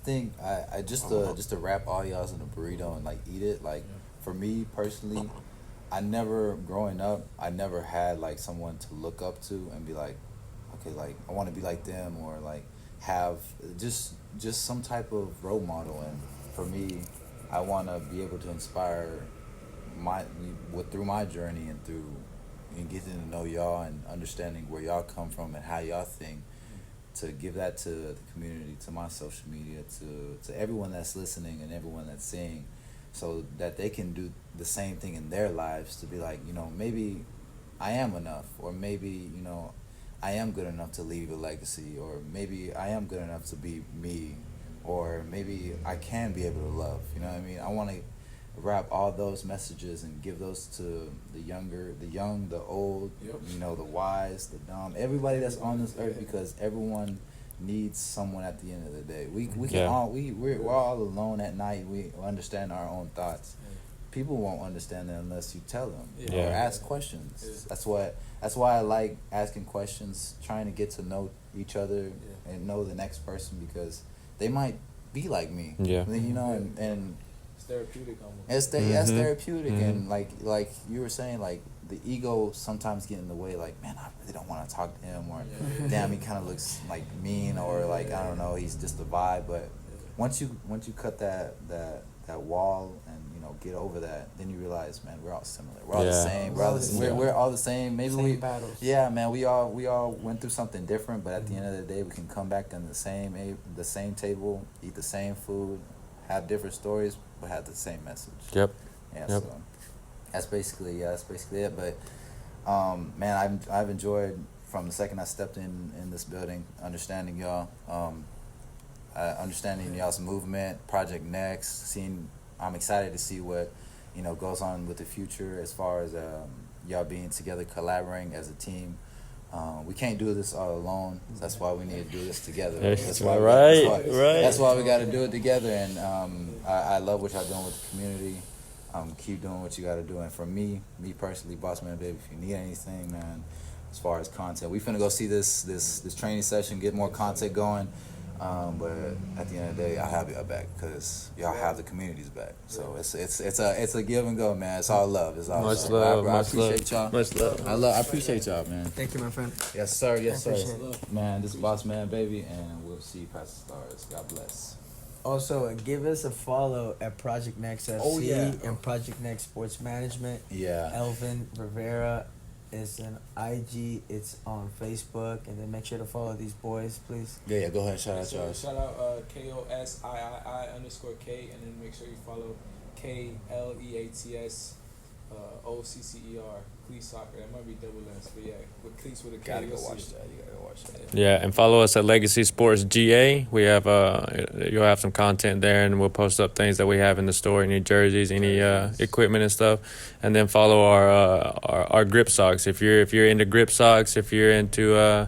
think I just to wrap all y'all's in a burrito and like eat it. Like for me personally, growing up, I never had like someone to look up to and be like, okay, like I want to be like them, or like have just some type of role model. And for me, I want to be able to inspire through my journey and through getting to know y'all and understanding where y'all come from and how y'all think, to give that to the community, to my social media, to everyone that's listening and everyone that's seeing, so that they can do the same thing in their lives, to be like, you know, maybe I am enough, or maybe, you know, I am good enough to leave a legacy, or maybe I am good enough to be me, or maybe I can be able to love, you know what I mean? I want to wrap all those messages and give those to the young, the old, you know, the wise, the dumb, everybody that's on this earth, because everyone needs someone at the end of the day. We're all alone at night. We understand our own thoughts. People won't understand that unless you tell them or ask questions. That's why I like asking questions, trying to get to know each other and know the next person, because they might be like me. You know, and therapeutic almost. It's therapeutic, and like you were saying, like the ego sometimes get in the way. Like, man, I really don't want to talk to him, or damn, he kind of looks like mean, or like I don't know, he's just a vibe. But once you cut that wall and get over that, then you realize, man, we're all similar. We're all the same. We're all the same. Maybe same battles. Yeah, man, we all went through something different, but at the end of the day, we can come back on the same table, eat the same food, have different stories, but have the same message. Yep. Yeah. Yep. So that's basically it. But man, I've enjoyed from the second I stepped in this building, understanding y'all, understanding y'all's movement, Project Next. I'm excited to see what goes on with the future as far as y'all being together, collaborating as a team. We can't do this all alone. That's why we need to do this together. That's why we got to do it together. And I love what y'all doing with the community. Keep doing what you got to do. And for me personally, Bossman Baby, if you need anything, man, as far as content, we finna go see this training session, get more content going. But at the end of the day, I have y'all back because y'all have the communities back. So it's a give and go, man. It's all love. It's all Much love. love. I appreciate y'all. Much love. I appreciate y'all, man. Thank you, my friend. Yes, sir. Yes, sir. appreciate it. Man, this is Bossman Baby, and we'll see you past the stars. God bless. Also, give us a follow at Project Next FC Oh, yeah. and Project Next Sports Management. Yeah. Elvin Rivera is an IG. It's on Facebook, and then make sure to follow these boys, please. Yeah. Go ahead. Shout out So y'all. shout out KOSIII_K, and then make sure you follow KLEATS OCCER Cleats Soccer. That might be double S, but yeah, with Cleats with a K. Gotta go you'll see watch it. that. You gotta go watch that. Yeah, and follow us at Legacy Sports GA. We have you'll have some content there, and we'll post up things that we have in the store, any jerseys, any equipment and stuff. And then follow our grip socks. If you're into grip socks, if you're into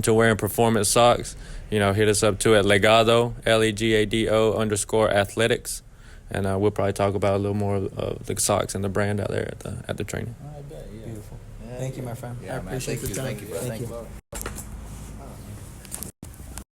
wearing performance socks, hit us up too at Legado LEGADO_athletics. And we'll probably talk about a little more of the socks and the brand out there at the training. I bet. Yeah. Beautiful. Yeah, Thank you, yeah. my friend. Yeah, I man. appreciate Thank the you. time. Thank you, bro. Thank you.